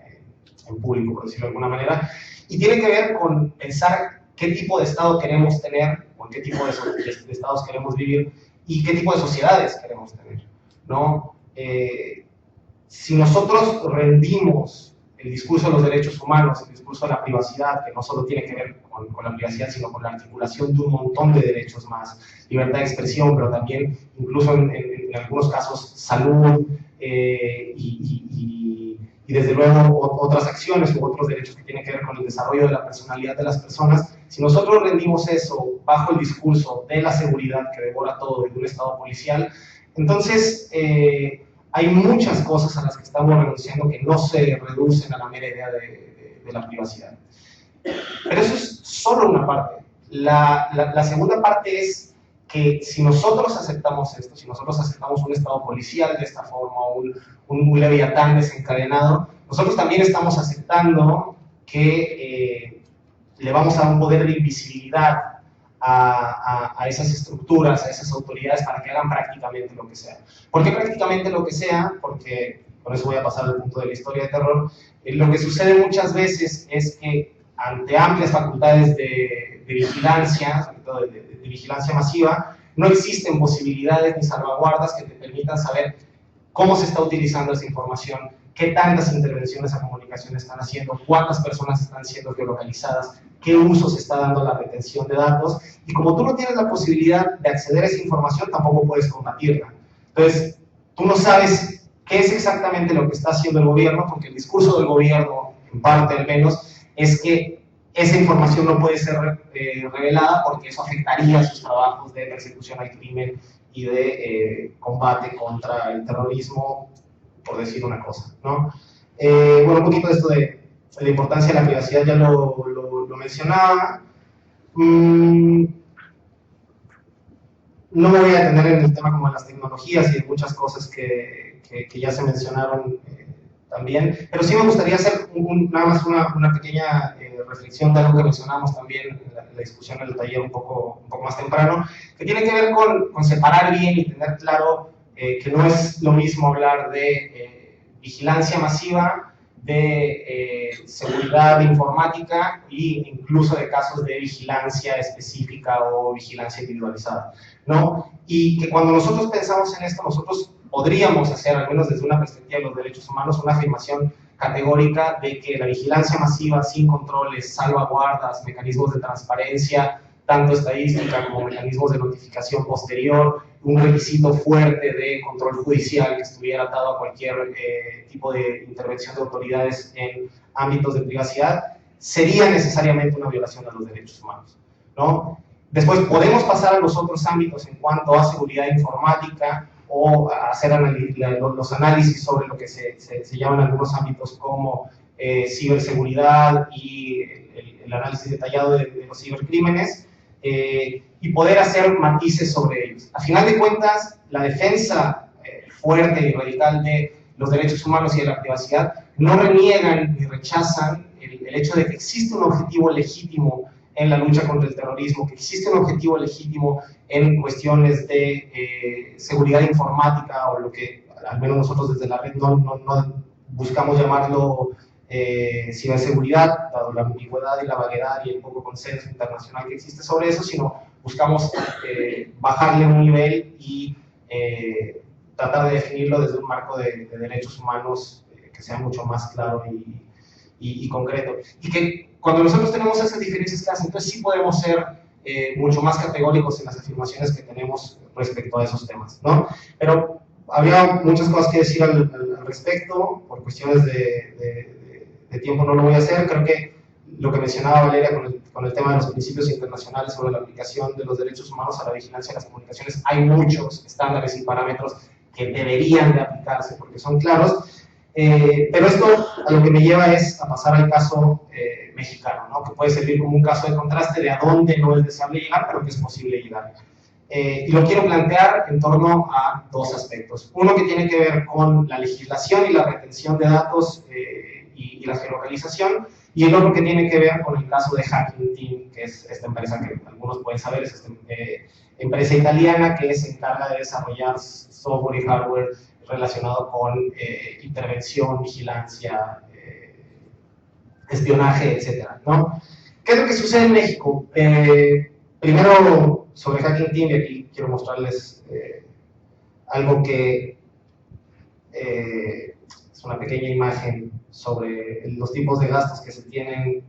en público, por decirlo de alguna manera, y tiene que ver con pensar qué tipo de Estado queremos tener, o en qué tipo de Estados queremos vivir, y qué tipo de sociedades queremos tener, ¿no? Si nosotros rendimos el discurso de los derechos humanos, el discurso de la privacidad, que no solo tiene que ver con la privacidad, sino con la articulación de un montón de derechos más, libertad de expresión, pero también, incluso en algunos casos, salud, y desde luego otras acciones u otros derechos que tienen que ver con el desarrollo de la personalidad de las personas, si nosotros rendimos eso bajo el discurso de la seguridad que devora todo de un Estado policial, entonces hay muchas cosas a las que estamos renunciando que no se reducen a la mera idea de la privacidad. Pero eso es solo una parte. La segunda parte es que si nosotros aceptamos esto, si nosotros aceptamos un Estado policial de esta forma, un leviatán desencadenado, nosotros también estamos aceptando que le vamos a dar un poder de invisibilidad a esas estructuras, a esas autoridades para que hagan prácticamente lo que sea. ¿Por qué prácticamente lo que sea? Porque, con eso voy a pasar al punto de la historia de terror, lo que sucede muchas veces es que ante amplias facultades de vigilancia, sobre todo de vigilancia masiva, no existen posibilidades ni salvaguardas que te permitan saber cómo se está utilizando esa información, qué tantas intervenciones a comunicación están haciendo, cuántas personas están siendo geolocalizadas, qué uso se está dando a la retención de datos, y como tú no tienes la posibilidad de acceder a esa información, tampoco puedes combatirla. Entonces, tú no sabes qué es exactamente lo que está haciendo el gobierno, porque el discurso del gobierno, en parte al menos, es que esa información no puede ser revelada porque eso afectaría sus trabajos de persecución al crimen y de combate contra el terrorismo, por decir una cosa, ¿no? Bueno, un poquito de esto de la importancia de la privacidad ya lo mencionaba. No me voy a detener en el tema como de las tecnologías y de muchas cosas que ya se mencionaron también, pero sí me gustaría hacer nada más una pequeña reflexión de algo que mencionamos también en la discusión en el taller un poco más temprano, que tiene que ver con separar bien y tener claro que no es lo mismo hablar de vigilancia masiva, de seguridad informática e incluso de casos de vigilancia específica o vigilancia individualizada, ¿no? Y que cuando nosotros pensamos en esto, nosotros podríamos hacer, al menos desde una perspectiva de los derechos humanos, una afirmación categórica de que la vigilancia masiva sin controles, salvaguardas, mecanismos de transparencia, tanto estadística como mecanismos de notificación posterior, un requisito fuerte de control judicial que estuviera atado a cualquier tipo de intervención de autoridades en ámbitos de privacidad, sería necesariamente una violación a los derechos humanos, ¿no? Después podemos pasar a los otros ámbitos en cuanto a seguridad informática o a hacer los análisis sobre lo que se llaman algunos ámbitos como ciberseguridad y el análisis detallado de los cibercrímenes, y poder hacer matices sobre ellos. A final de cuentas, la defensa fuerte y radical de los derechos humanos y de la privacidad no reniegan ni rechazan el hecho de que existe un objetivo legítimo en la lucha contra el terrorismo, que existe un objetivo legítimo en cuestiones de seguridad informática, o lo que al menos nosotros desde la red no buscamos llamarlo ciberseguridad, dado la ambigüedad y la vaguedad y el poco consenso internacional que existe sobre eso, sino buscamos bajarle un nivel y tratar de definirlo desde un marco de derechos humanos que sea mucho más claro y concreto. Y que cuando nosotros tenemos esas diferencias claras, entonces sí podemos ser mucho más categóricos en las afirmaciones que tenemos respecto a esos temas, ¿no? Pero habría muchas cosas que decir al respecto, por cuestiones de tiempo no lo voy a hacer. Creo que lo que mencionaba Valeria con el tema de los principios internacionales sobre la aplicación de los derechos humanos a la vigilancia de las comunicaciones, hay muchos estándares y parámetros que deberían de aplicarse porque son claros, pero esto a lo que me lleva es a pasar al caso mexicano, ¿no? Que puede servir como un caso de contraste de a dónde no es deseable llegar, pero que es posible llegar. Y lo quiero plantear en torno a dos aspectos. Uno que tiene que ver con la legislación y la retención de datos y la geolocalización, y el otro que tiene que ver con el caso de Hacking Team, que es esta empresa que algunos pueden saber, es esta empresa italiana que se encarga de desarrollar software y hardware relacionado con intervención, vigilancia, espionaje, etcétera, ¿no? ¿Qué es lo que sucede en México? Primero, sobre Hacking Team, y aquí quiero mostrarles algo que es una pequeña imagen sobre los tipos de gastos que se tienen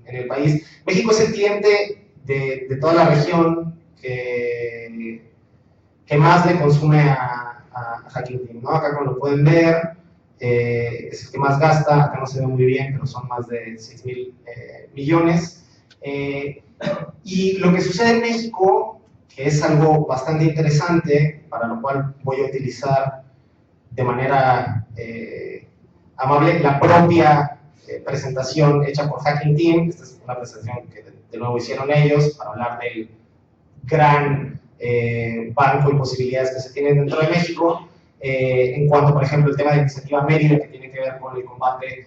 en el país. México es el cliente de toda la región que más le consume a Hacking Team, ¿no? Acá como lo pueden ver, es el que más gasta. Acá no se ve muy bien, pero son más de 6,000 millones. Y lo que sucede en México, que es algo bastante interesante, para lo cual voy a utilizar de manera amable la propia presentación hecha por Hacking Team. Esta es una presentación que de nuevo hicieron ellos para hablar del gran banco y posibilidades que se tienen dentro de México. En cuanto, por ejemplo, el tema de Iniciativa Mérida, que tiene que ver con el combate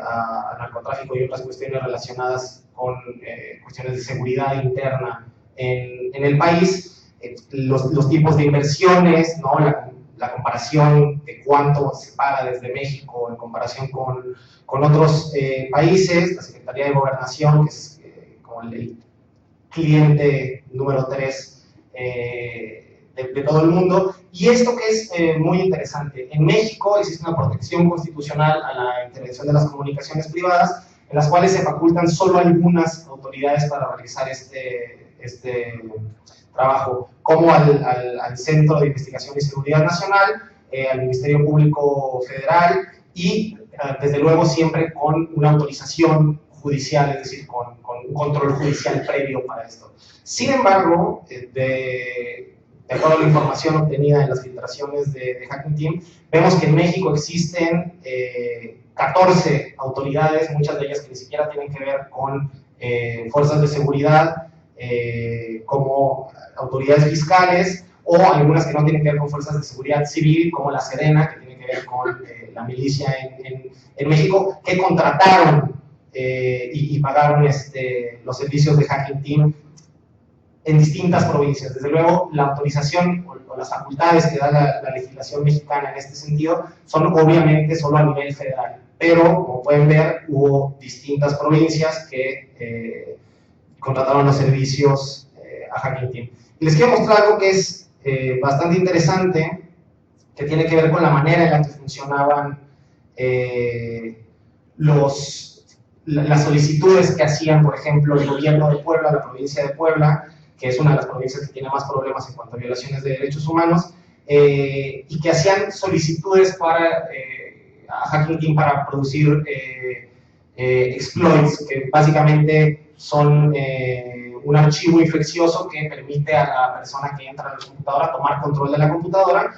al narcotráfico y otras cuestiones relacionadas con cuestiones de seguridad interna en el país, los tipos de inversiones, ¿no? La comparación de cuánto se paga desde México en comparación con otros países, la Secretaría de Gobernación, que es como el cliente número 3 de todo el mundo. Y esto que es muy interesante, en México existe una protección constitucional a la intervención de las comunicaciones privadas, en las cuales se facultan solo algunas autoridades para realizar este trabajo, como al Centro de Investigación y Seguridad Nacional, al Ministerio Público Federal y, desde luego, siempre con una autorización judicial, es decir, con un control judicial previo para esto. Sin embargo, de acuerdo a la información obtenida en las filtraciones de Hacking Team, vemos que en México existen 14 autoridades, muchas de ellas que ni siquiera tienen que ver con fuerzas de seguridad, como autoridades fiscales, o algunas que no tienen que ver con fuerzas de seguridad civil, como la Sedena, que tiene que ver con la milicia en México, que contrataron y pagaron los servicios de Hacking Team en distintas provincias. Desde luego, la autorización o las facultades que da la legislación mexicana en este sentido son obviamente solo a nivel federal, pero como pueden ver, hubo distintas provincias que contrataron los servicios a Hacking Team. Y les quiero mostrar algo que es bastante interesante, que tiene que ver con la manera en la que funcionaban las solicitudes que hacían, por ejemplo, el gobierno de Puebla, la provincia de Puebla, que es una de las provincias que tiene más problemas en cuanto a violaciones de derechos humanos, y que hacían solicitudes a Hacking Team para producir exploits, que básicamente son un archivo infeccioso que permite a la persona que entra a la computadora tomar control de la computadora,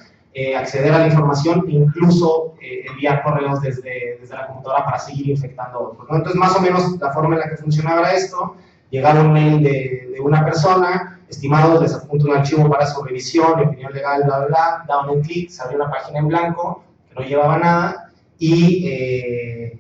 acceder a la información e incluso enviar correos desde la computadora para seguir infectando a otros, ¿no? Entonces, más o menos la forma en la que funcionaba esto: llegaba un mail de una persona, estimado, les adjunto un archivo para su revisión, de opinión legal, bla, bla, bla, daban un clic, se abrió una página en blanco que no llevaba nada, y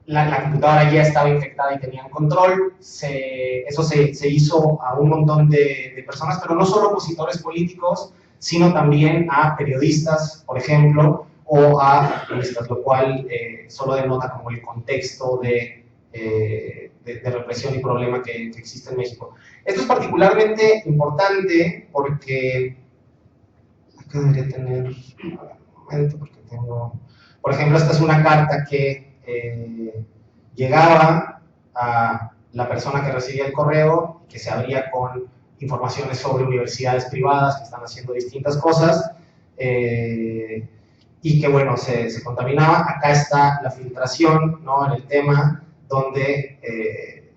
la computadora ya estaba infectada y tenían control. Eso se hizo a un montón de personas, pero no solo opositores políticos, sino también a periodistas, por ejemplo, o a activistas, lo cual solo denota como el contexto de represión y problema que existe en México. Esto es particularmente importante porque, acá debería tener un momento porque tengo, por ejemplo, esta es una carta que llegaba a la persona que recibía el correo, que se abría con informaciones sobre universidades privadas que están haciendo distintas cosas, y que, bueno, se contaminaba. Acá está la filtración, ¿no?, en el tema, donde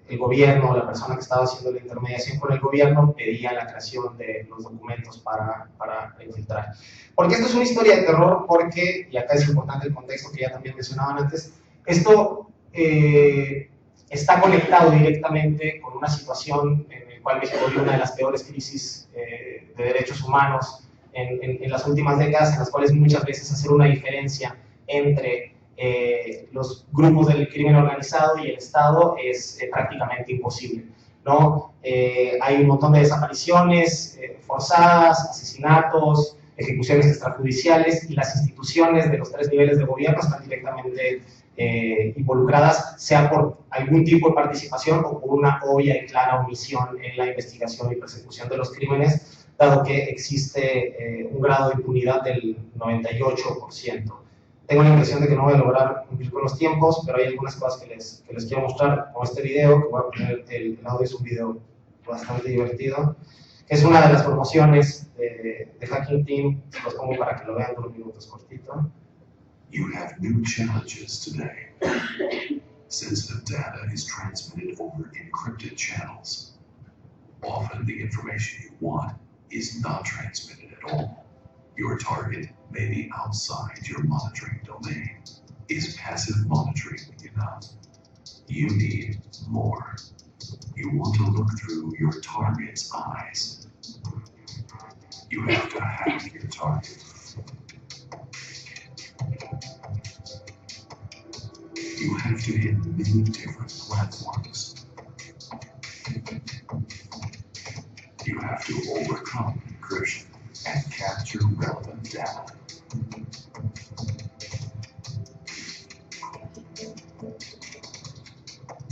el gobierno, la persona que estaba haciendo la intermediación con el gobierno, pedía la creación de los documentos para infiltrar. Porque esto es una historia de terror, porque, y acá es importante el contexto que ya también mencionaban antes, esto está conectado directamente con una situación en la cual México vive una de las peores crisis de derechos humanos en las últimas décadas, en las cuales muchas veces hacer una diferencia entre los grupos del crimen organizado y el Estado es prácticamente imposible, ¿no? Hay un montón de desapariciones forzadas, asesinatos, ejecuciones extrajudiciales, y las instituciones de los 3 niveles de gobierno están directamente involucradas, sea por algún tipo de participación o por una obvia y clara omisión en la investigación y persecución de los crímenes, dado que existe un grado de impunidad del 98%. Tengo la impresión de que no voy a lograr cumplir con los tiempos, pero hay algunas cosas que les quiero mostrar con este video, que voy a poner. El audio es un video bastante divertido, que es una de las promociones de Hacking Team. Los pongo para que lo vean por 1 minuto, es cortito. You have new challenges today. Sensitive data is transmitted over encrypted channels. Often the information you want is not transmitted at all. Your target may be outside your monitoring domain. Is passive monitoring enough? You need more. You want to look through your target's eyes. You have to hit many different platforms. You have to overcome encryption and capture relevant data.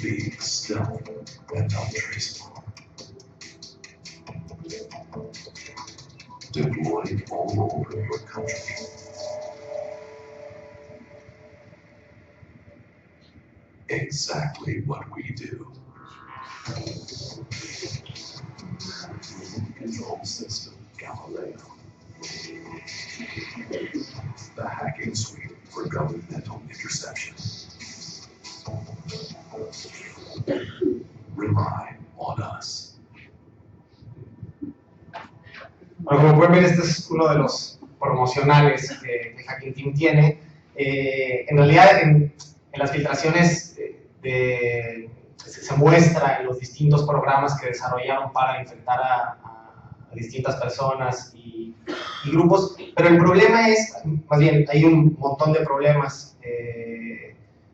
Being stealth and untraceable. Deployed all over your country. Exactly what we do. Control system Galileo. The hacking suite for governmental interception. Rely on us. Bueno, como pueden ver, este es uno de los promocionales que Hacking Team tiene. En realidad, en las filtraciones se muestra en los distintos programas que desarrollaron para infectar a distintas personas y grupos, pero el problema es, más bien, hay un montón de problemas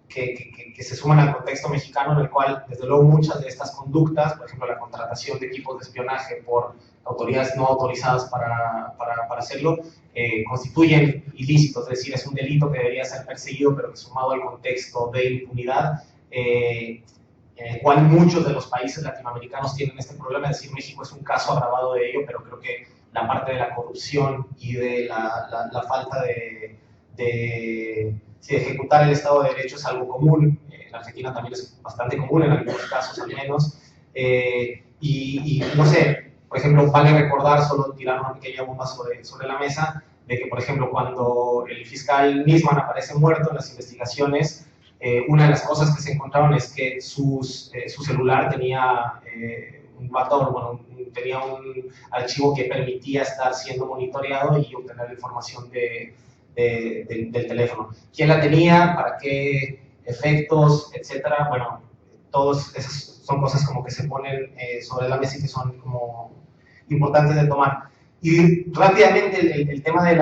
que se suman al contexto mexicano, en el cual, desde luego, muchas de estas conductas, por ejemplo, la contratación de equipos de espionaje por autoridades no autorizadas para hacerlo, constituyen ilícitos, es decir, es un delito que debería ser perseguido, pero que sumado al contexto de impunidad, en el cual muchos de los países latinoamericanos tienen este problema, es decir, México es un caso agravado de ello, pero creo que la parte de la corrupción y de la falta de ejecutar el Estado de Derecho es algo común. En Argentina también es bastante común, en algunos casos al menos, y no sé, por ejemplo, vale recordar, solo tirar una pequeña bomba sobre la mesa, de que, por ejemplo, cuando el fiscal Nisman aparece muerto en las investigaciones, una de las cosas que se encontraron es que su celular tenía un backdoor, bueno, tenía un archivo que permitía estar siendo monitoreado y obtener la información del teléfono. ¿Quién la tenía? ¿Para qué efectos? Etcétera. Bueno, todas esas son cosas como que se ponen sobre la mesa y que son como importantes de tomar. Y rápidamente el tema de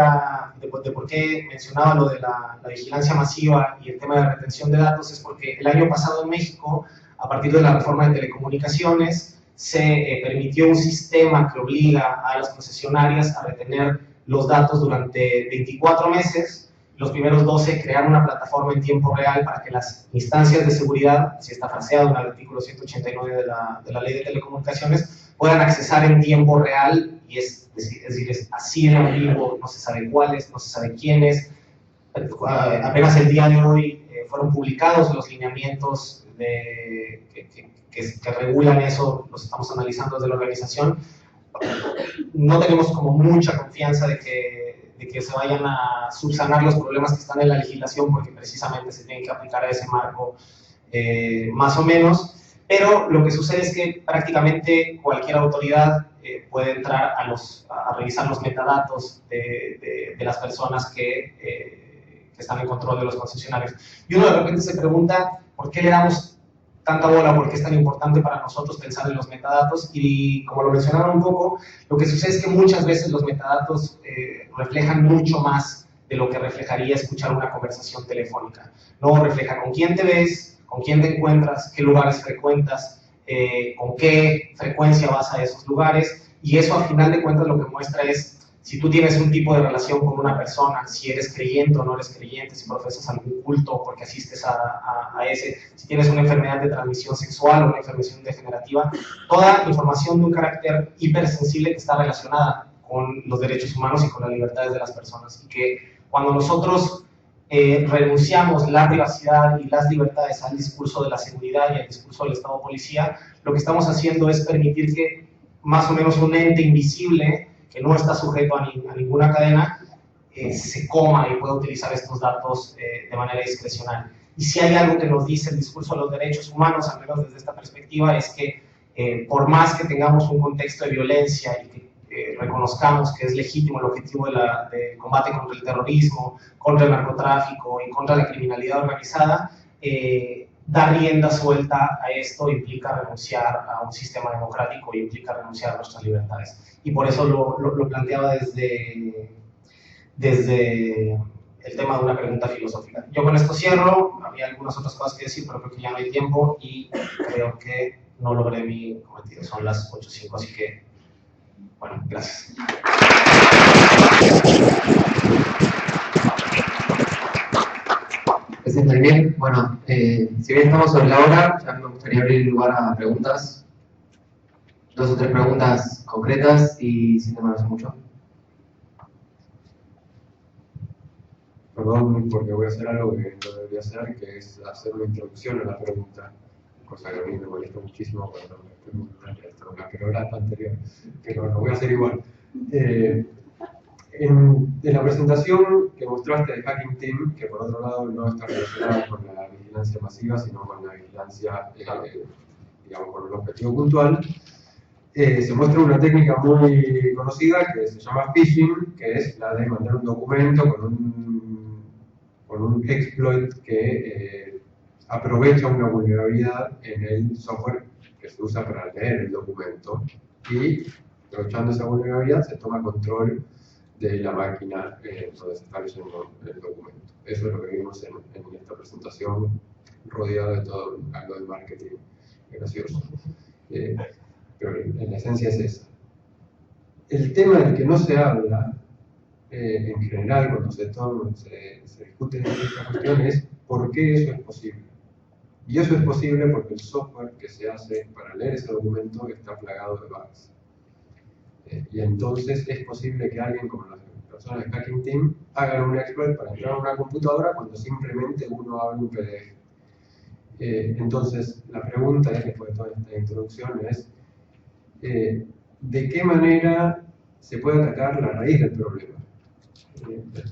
por qué mencionaba lo de la vigilancia masiva y el tema de la retención de datos es porque el año pasado en México, a partir de la reforma de telecomunicaciones, se permitió un sistema que obliga a las concesionarias a retener los datos durante 24 meses. Los primeros 12 crear una plataforma en tiempo real para que las instancias de seguridad, si está fraseado en el artículo 189 de la Ley de Telecomunicaciones, puedan accesar en tiempo real, y es decir, es así de ambiguo, no se sabe cuáles, no se sabe quiénes. Apenas el día de hoy fueron publicados los lineamientos que regulan eso, los estamos analizando desde la organización. No tenemos como mucha confianza de que se vayan a subsanar los problemas que están en la legislación, porque precisamente se tienen que aplicar a ese marco más o menos, pero lo que sucede es que prácticamente cualquier autoridad puede entrar a revisar los metadatos de las personas que están en control de los concesionarios. Y uno de repente se pregunta, ¿por qué le damos tanta bola? ¿Por qué es tan importante para nosotros pensar en los metadatos? Y como lo mencionaron un poco, lo que sucede es que muchas veces los metadatos reflejan mucho más de lo que reflejaría escuchar una conversación telefónica. No refleja con quién te ves, con quién te encuentras, qué lugares frecuentas, con qué frecuencia vas a esos lugares, y eso, al final de cuentas, lo que muestra es si tú tienes un tipo de relación con una persona, si eres creyente o no eres creyente, si profesas algún culto porque asistes a ese, si tienes una enfermedad de transmisión sexual o una enfermedad degenerativa, toda información de un carácter hipersensible que está relacionada con los derechos humanos y con las libertades de las personas, y que cuando nosotros renunciamos la privacidad y las libertades al discurso de la seguridad y al discurso del Estado policía, lo que estamos haciendo es permitir que más o menos un ente invisible que no está sujeto a ninguna cadena se coma y pueda utilizar estos datos de manera discrecional. Y si hay algo que nos dice el discurso de los derechos humanos, al menos desde esta perspectiva, es que por más que tengamos un contexto de violencia y que reconozcamos que es legítimo el objetivo del combate contra el terrorismo, contra el narcotráfico y contra la criminalidad organizada, dar rienda suelta a esto implica renunciar a un sistema democrático y implica renunciar a nuestras libertades. Y por eso lo planteaba desde el tema de una pregunta filosófica. Yo con esto cierro. había algunas otras cosas que decir, pero creo que ya no hay tiempo y creo que no logré mi cometido. Son las 8:05, así que, bueno, gracias. Gracias, muy bien. Bueno, si bien estamos sobre la hora, ya me gustaría abrir el lugar a preguntas. 2 o 3 preguntas concretas y sin demorarse mucho. Perdón, porque voy a hacer algo que no debería hacer, que es hacer una introducción a la pregunta, cosa que a mí me molesta muchísimo cuando me preguntan esto en la perorata anterior, pero lo voy a hacer igual. En la presentación que mostraste de Hacking Team, que por otro lado no está relacionada con la vigilancia masiva, sino con la vigilancia, digamos, con un objetivo puntual, se muestra una técnica muy conocida que se llama phishing, que es la de mandar un documento con un exploit que aprovecha una vulnerabilidad en el software que se usa para leer el documento y, aprovechando esa vulnerabilidad, se toma control de la máquina donde se está leyendo el documento. Eso es lo que vimos en esta presentación, rodeado de todo algo de marketing gracioso. Pero en la esencia es esa. El tema del que no se habla, en general, cuando se discute esta cuestión, es por qué eso es posible. Y eso es posible porque el software que se hace para leer ese documento está plagado de bugs. Y entonces es posible que alguien, como las personas de Hacking Team, hagan un exploit para entrar a una computadora cuando simplemente uno abre un PDF. Entonces, la pregunta, después de toda esta introducción, es ¿de qué manera se puede atacar la raíz del problema?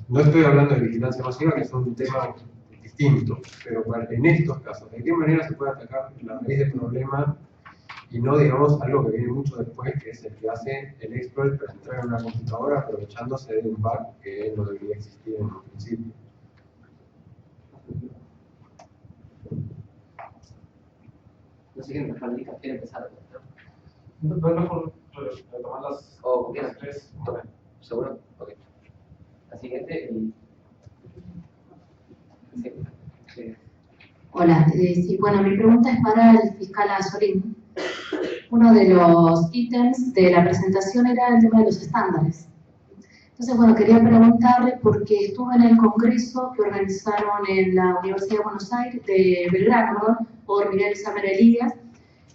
No estoy hablando de vigilancia masiva, que es un tema distinto, pero en estos casos, ¿de qué manera se puede atacar la raíz del problema y no, digamos, algo que viene mucho después, que es el que hace el exploit para entrar en una computadora aprovechándose de un bug que no debería existir en un principio? No sé quién quiere empezar. ¿No es mejor retomar las tres? ¿Seguro? Ok. La siguiente y... Sí. Hola, sí, bueno, mi pregunta es para el fiscal Azorín. Uno de los ítems de la presentación era el tema de los estándares. Entonces, bueno, quería preguntarle, porque estuve en el congreso que organizaron en la Universidad de Buenos Aires, de Belgrano, ¿verdad?, por Miguel Samer Elías,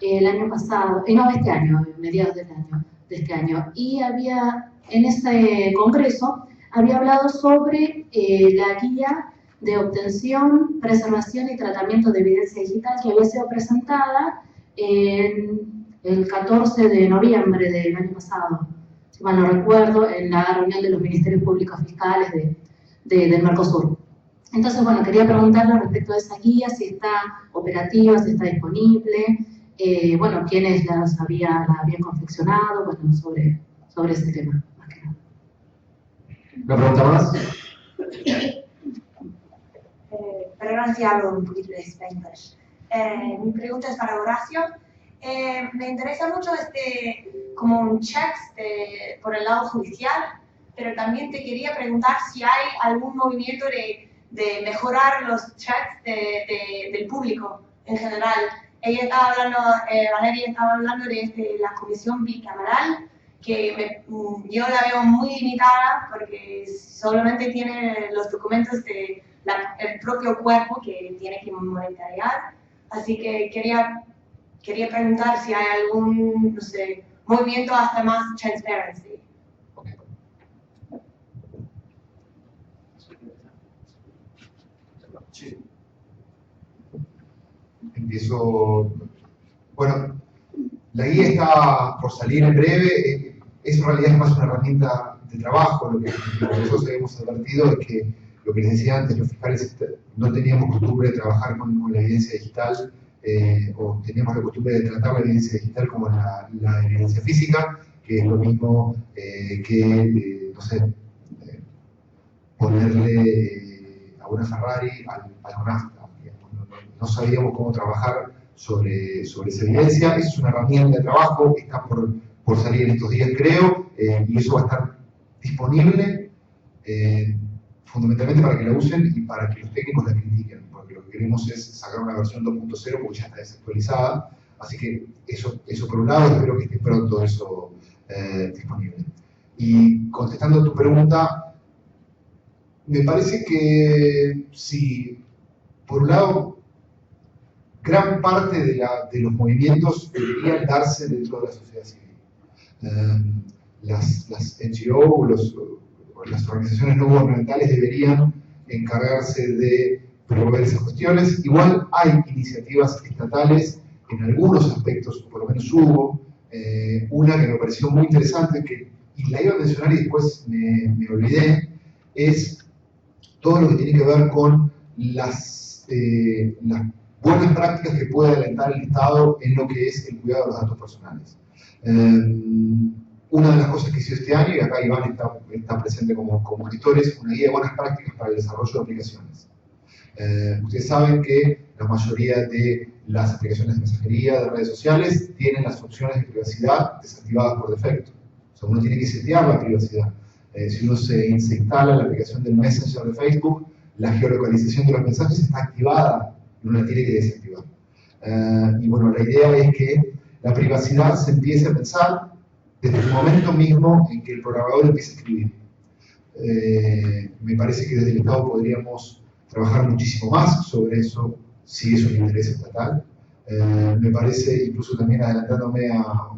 el año pasado, no, este año, mediados de este año, y había, en ese congreso, había hablado sobre la guía de obtención, preservación y tratamiento de evidencia digital que había sido presentada el 14 de noviembre del año pasado, si mal no recuerdo, en la reunión de los ministerios públicos fiscales del Mercosur. Entonces, bueno, quería preguntarle respecto a esa guía, si está operativa, si está disponible, bueno, quiénes la habían confeccionado, bueno, sobre ese tema, más que nada. ¿Una pregunta más? Perdón si hablo un poquito de Spanish. Mi pregunta es para Horacio. Me interesa mucho como un check por el lado judicial, pero también te quería preguntar si hay algún movimiento de mejorar los checks del público en general. Ella estaba hablando, Valeria estaba hablando de la comisión bicameral, que yo la veo muy limitada porque solamente tiene los documentos del propio cuerpo que tiene que monitorear. Así que quería preguntar si hay algún, no sé, movimiento hasta más transparency. Sí. Empiezo. Bueno, la guía está por salir en breve. Eso en realidad es más una herramienta de trabajo. Lo que nosotros hemos advertido es que lo que les decía antes, los fiscales no teníamos costumbre de trabajar con la evidencia digital, o teníamos la costumbre de tratar la evidencia digital como la evidencia física, que es lo mismo que, no sé, ponerle a una Ferrari al Nafta. No sabíamos cómo trabajar sobre esa evidencia. Eso es una herramienta de trabajo, está por salir en estos días, creo, y eso va a estar disponible fundamentalmente para que la usen y para que los técnicos la critiquen, porque lo que queremos es sacar una versión 2.0 porque ya está desactualizada. Así que eso por un lado, espero que esté pronto eso disponible. Y contestando a tu pregunta, me parece que si, por un lado, gran parte de los movimientos deberían darse dentro de la sociedad civil. Las NGO, las organizaciones no gubernamentales deberían encargarse de promover esas cuestiones. Igual hay iniciativas estatales en algunos aspectos, por lo menos hubo, una que me pareció muy interesante, y la iba a mencionar y después me olvidé, es todo lo que tiene que ver con las buenas prácticas que puede alentar el Estado en lo que es el cuidado de los datos personales. Una de las cosas que hizo este año, y acá Iván está presente como gestor, es una guía de buenas prácticas para el desarrollo de aplicaciones. Ustedes saben que la mayoría de las aplicaciones de mensajería, de redes sociales, tienen las opciones de privacidad desactivadas por defecto. O sea, uno tiene que setear la privacidad. Si uno se instala la aplicación del Messenger de Facebook, la geolocalización de los mensajes está activada y uno la tiene que desactivar. Y bueno, la idea es que la privacidad se empiece a pensar desde el momento mismo en que el programador empieza a escribir. Me parece que desde el Estado podríamos trabajar muchísimo más sobre eso, si es un interés estatal. Me parece, incluso también adelantándome a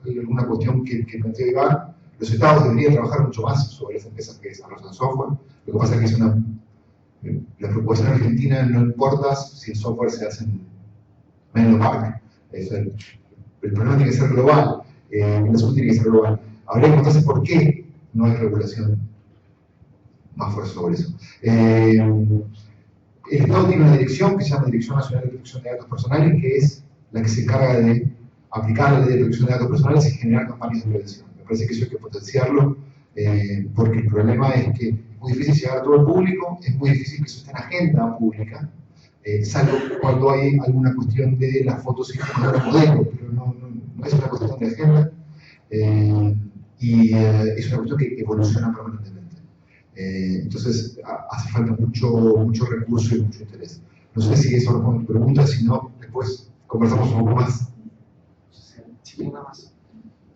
alguna cuestión que planteó Iván, los Estados deberían trabajar mucho más sobre las empresas que desarrollan software. Lo que pasa es que la preocupación argentina no importa si el software se hace en Menlo Park. El problema tiene que ser global, el asunto tiene que ser global. Habría que preguntarse por qué no hay regulación más fuerte sobre eso. El Estado tiene una dirección que se llama Dirección Nacional de Protección de Datos Personales, que es la que se encarga de aplicar la ley de protección de datos personales y generar campañas de prevención. Me parece que eso hay que potenciarlo, porque el problema es que es muy difícil llegar a todo el público, es muy difícil que eso esté en agenda pública, salvo cuando hay alguna cuestión de las fotos y la modelo, pero no es una cuestión de agenda, y es una cuestión que evoluciona permanentemente. Entonces hace falta mucho recurso y mucho interés. No sé si eso responde a tu pregunta, si no, después conversamos un poco más. Sí, nada más.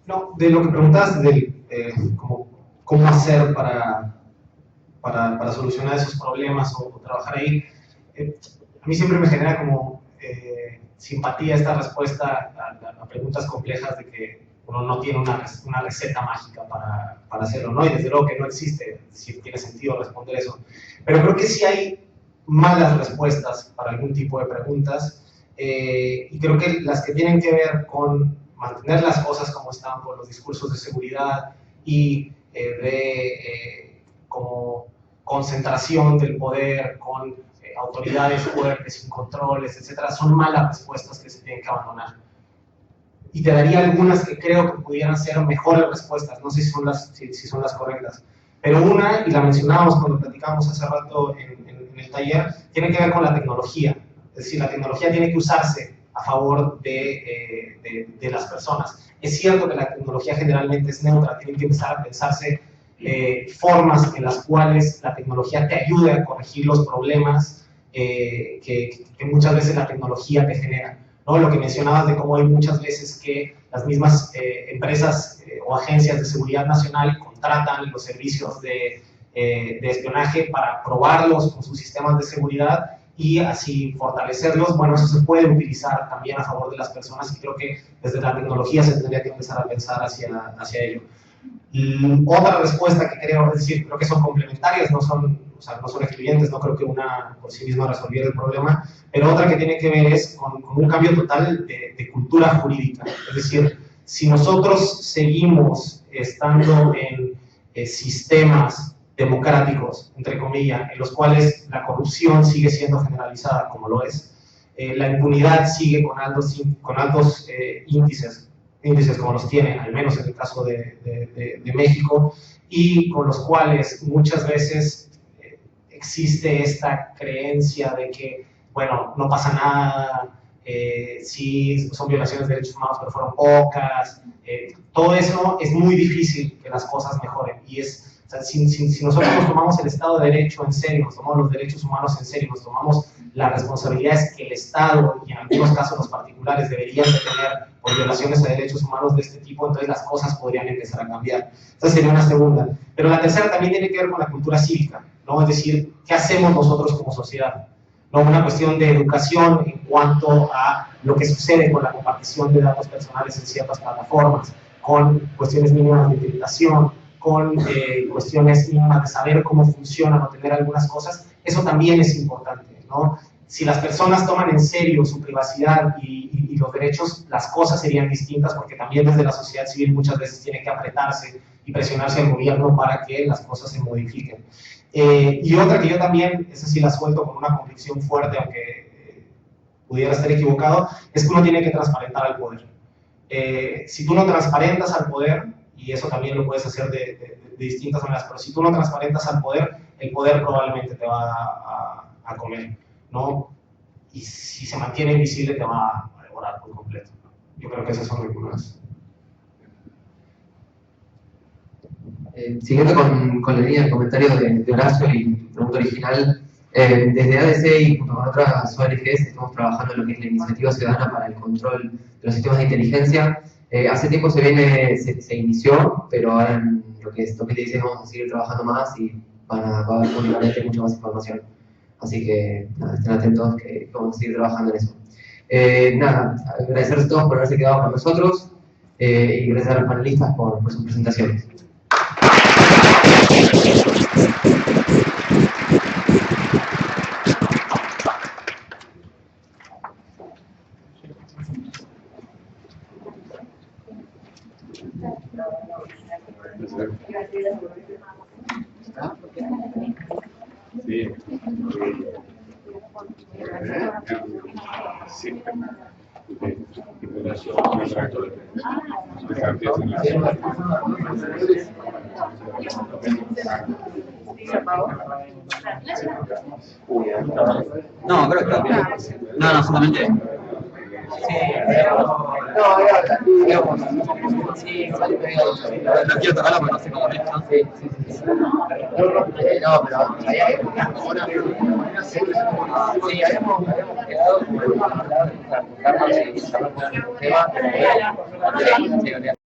No, de lo que preguntaste, cómo hacer para solucionar esos problemas o trabajar ahí, a mí siempre me genera como simpatía esta respuesta a preguntas complejas de que uno no tiene una receta mágica para hacerlo, ¿no? Y desde luego que no existe, si tiene sentido responder eso. Pero creo que sí hay malas respuestas para algún tipo de preguntas, y creo que las que tienen que ver con mantener las cosas como están, con los discursos de seguridad y como concentración del poder, con autoridades fuertes, sin controles, etcétera, son malas respuestas que se tienen que abandonar. Y te daría algunas que creo que pudieran ser mejores respuestas, no sé si son las correctas. Pero una, y la mencionábamos cuando platicábamos hace rato en el taller, tiene que ver con la tecnología. Es decir, la tecnología tiene que usarse a favor de las personas. Es cierto que la tecnología generalmente es neutra, tienen que empezar a pensarse formas en las cuales la tecnología te ayude a corregir los problemas que muchas veces la tecnología te genera, ¿no? Lo que mencionabas de cómo hay muchas veces que las mismas empresas o agencias de seguridad nacional contratan los servicios de espionaje para probarlos con sus sistemas de seguridad y así fortalecerlos. Bueno, eso se puede utilizar también a favor de las personas y creo que desde la tecnología se tendría que empezar a pensar hacia ello. Otra respuesta que creo, es decir, creo que son complementarias, no son excluyentes, no creo que una por sí misma resolviera el problema, pero otra que tiene que ver es con un cambio total de cultura jurídica. Es decir, si nosotros seguimos estando en sistemas democráticos, entre comillas, en los cuales la corrupción sigue siendo generalizada, como lo es, la impunidad sigue con altos índices como los tiene, al menos en el caso de México, y con los cuales muchas veces existe esta creencia de que, bueno, no pasa nada, sí son violaciones de derechos humanos, pero fueron pocas. Todo eso es muy difícil que las cosas mejoren, y o sea, si nosotros nos tomamos el Estado de Derecho en serio, nos tomamos los derechos humanos en serio, nos tomamos las responsabilidades que el Estado y en algunos casos los particulares deberían de tener por violaciones a derechos humanos de este tipo, entonces las cosas podrían empezar a cambiar. Esa sería una segunda. Pero la tercera también tiene que ver con la cultura cívica, ¿no? Es decir, ¿qué hacemos nosotros como sociedad? ¿No? Una cuestión de educación en cuanto a lo que sucede con la compartición de datos personales en ciertas plataformas, con cuestiones mínimas de utilización, con cuestiones mínimas de saber cómo funcionan o tener algunas cosas. Eso también es importante, ¿no? Si las personas toman en serio su privacidad y los derechos, las cosas serían distintas, porque también desde la sociedad civil muchas veces tiene que apretarse y presionarse al gobierno para que las cosas se modifiquen. Y otra que yo también, esa sí la suelto con una convicción fuerte, aunque pudiera estar equivocado, es que uno tiene que transparentar al poder. Si tú no transparentas al poder, y eso también lo puedes hacer de distintas maneras, pero si tú no transparentas al poder, el poder probablemente te va a comer, ¿no? Y si se mantiene invisible, te va a devorar por completo. Yo creo que esas son algunas. Siguiendo con la línea de comentario de Horacio y tu pregunta original, desde ADC y junto con otras ONGs estamos trabajando en lo que es la Iniciativa Ciudadana para el Control de los Sistemas de Inteligencia. Hace tiempo se inició, pero ahora en lo que es 2016 vamos a seguir trabajando más y va a haber públicamente mucha más información. Así que nada, estén atentos que vamos a seguir trabajando en eso. Nada, agradecerles a todos por haberse quedado con nosotros y gracias a los panelistas por sus presentaciones. Sí. No, creo que está bien. No, solamente. No quiero tocarlo porque no sé cómo es, ¿no? No, pero habíamos quedado por hablar de tema, pero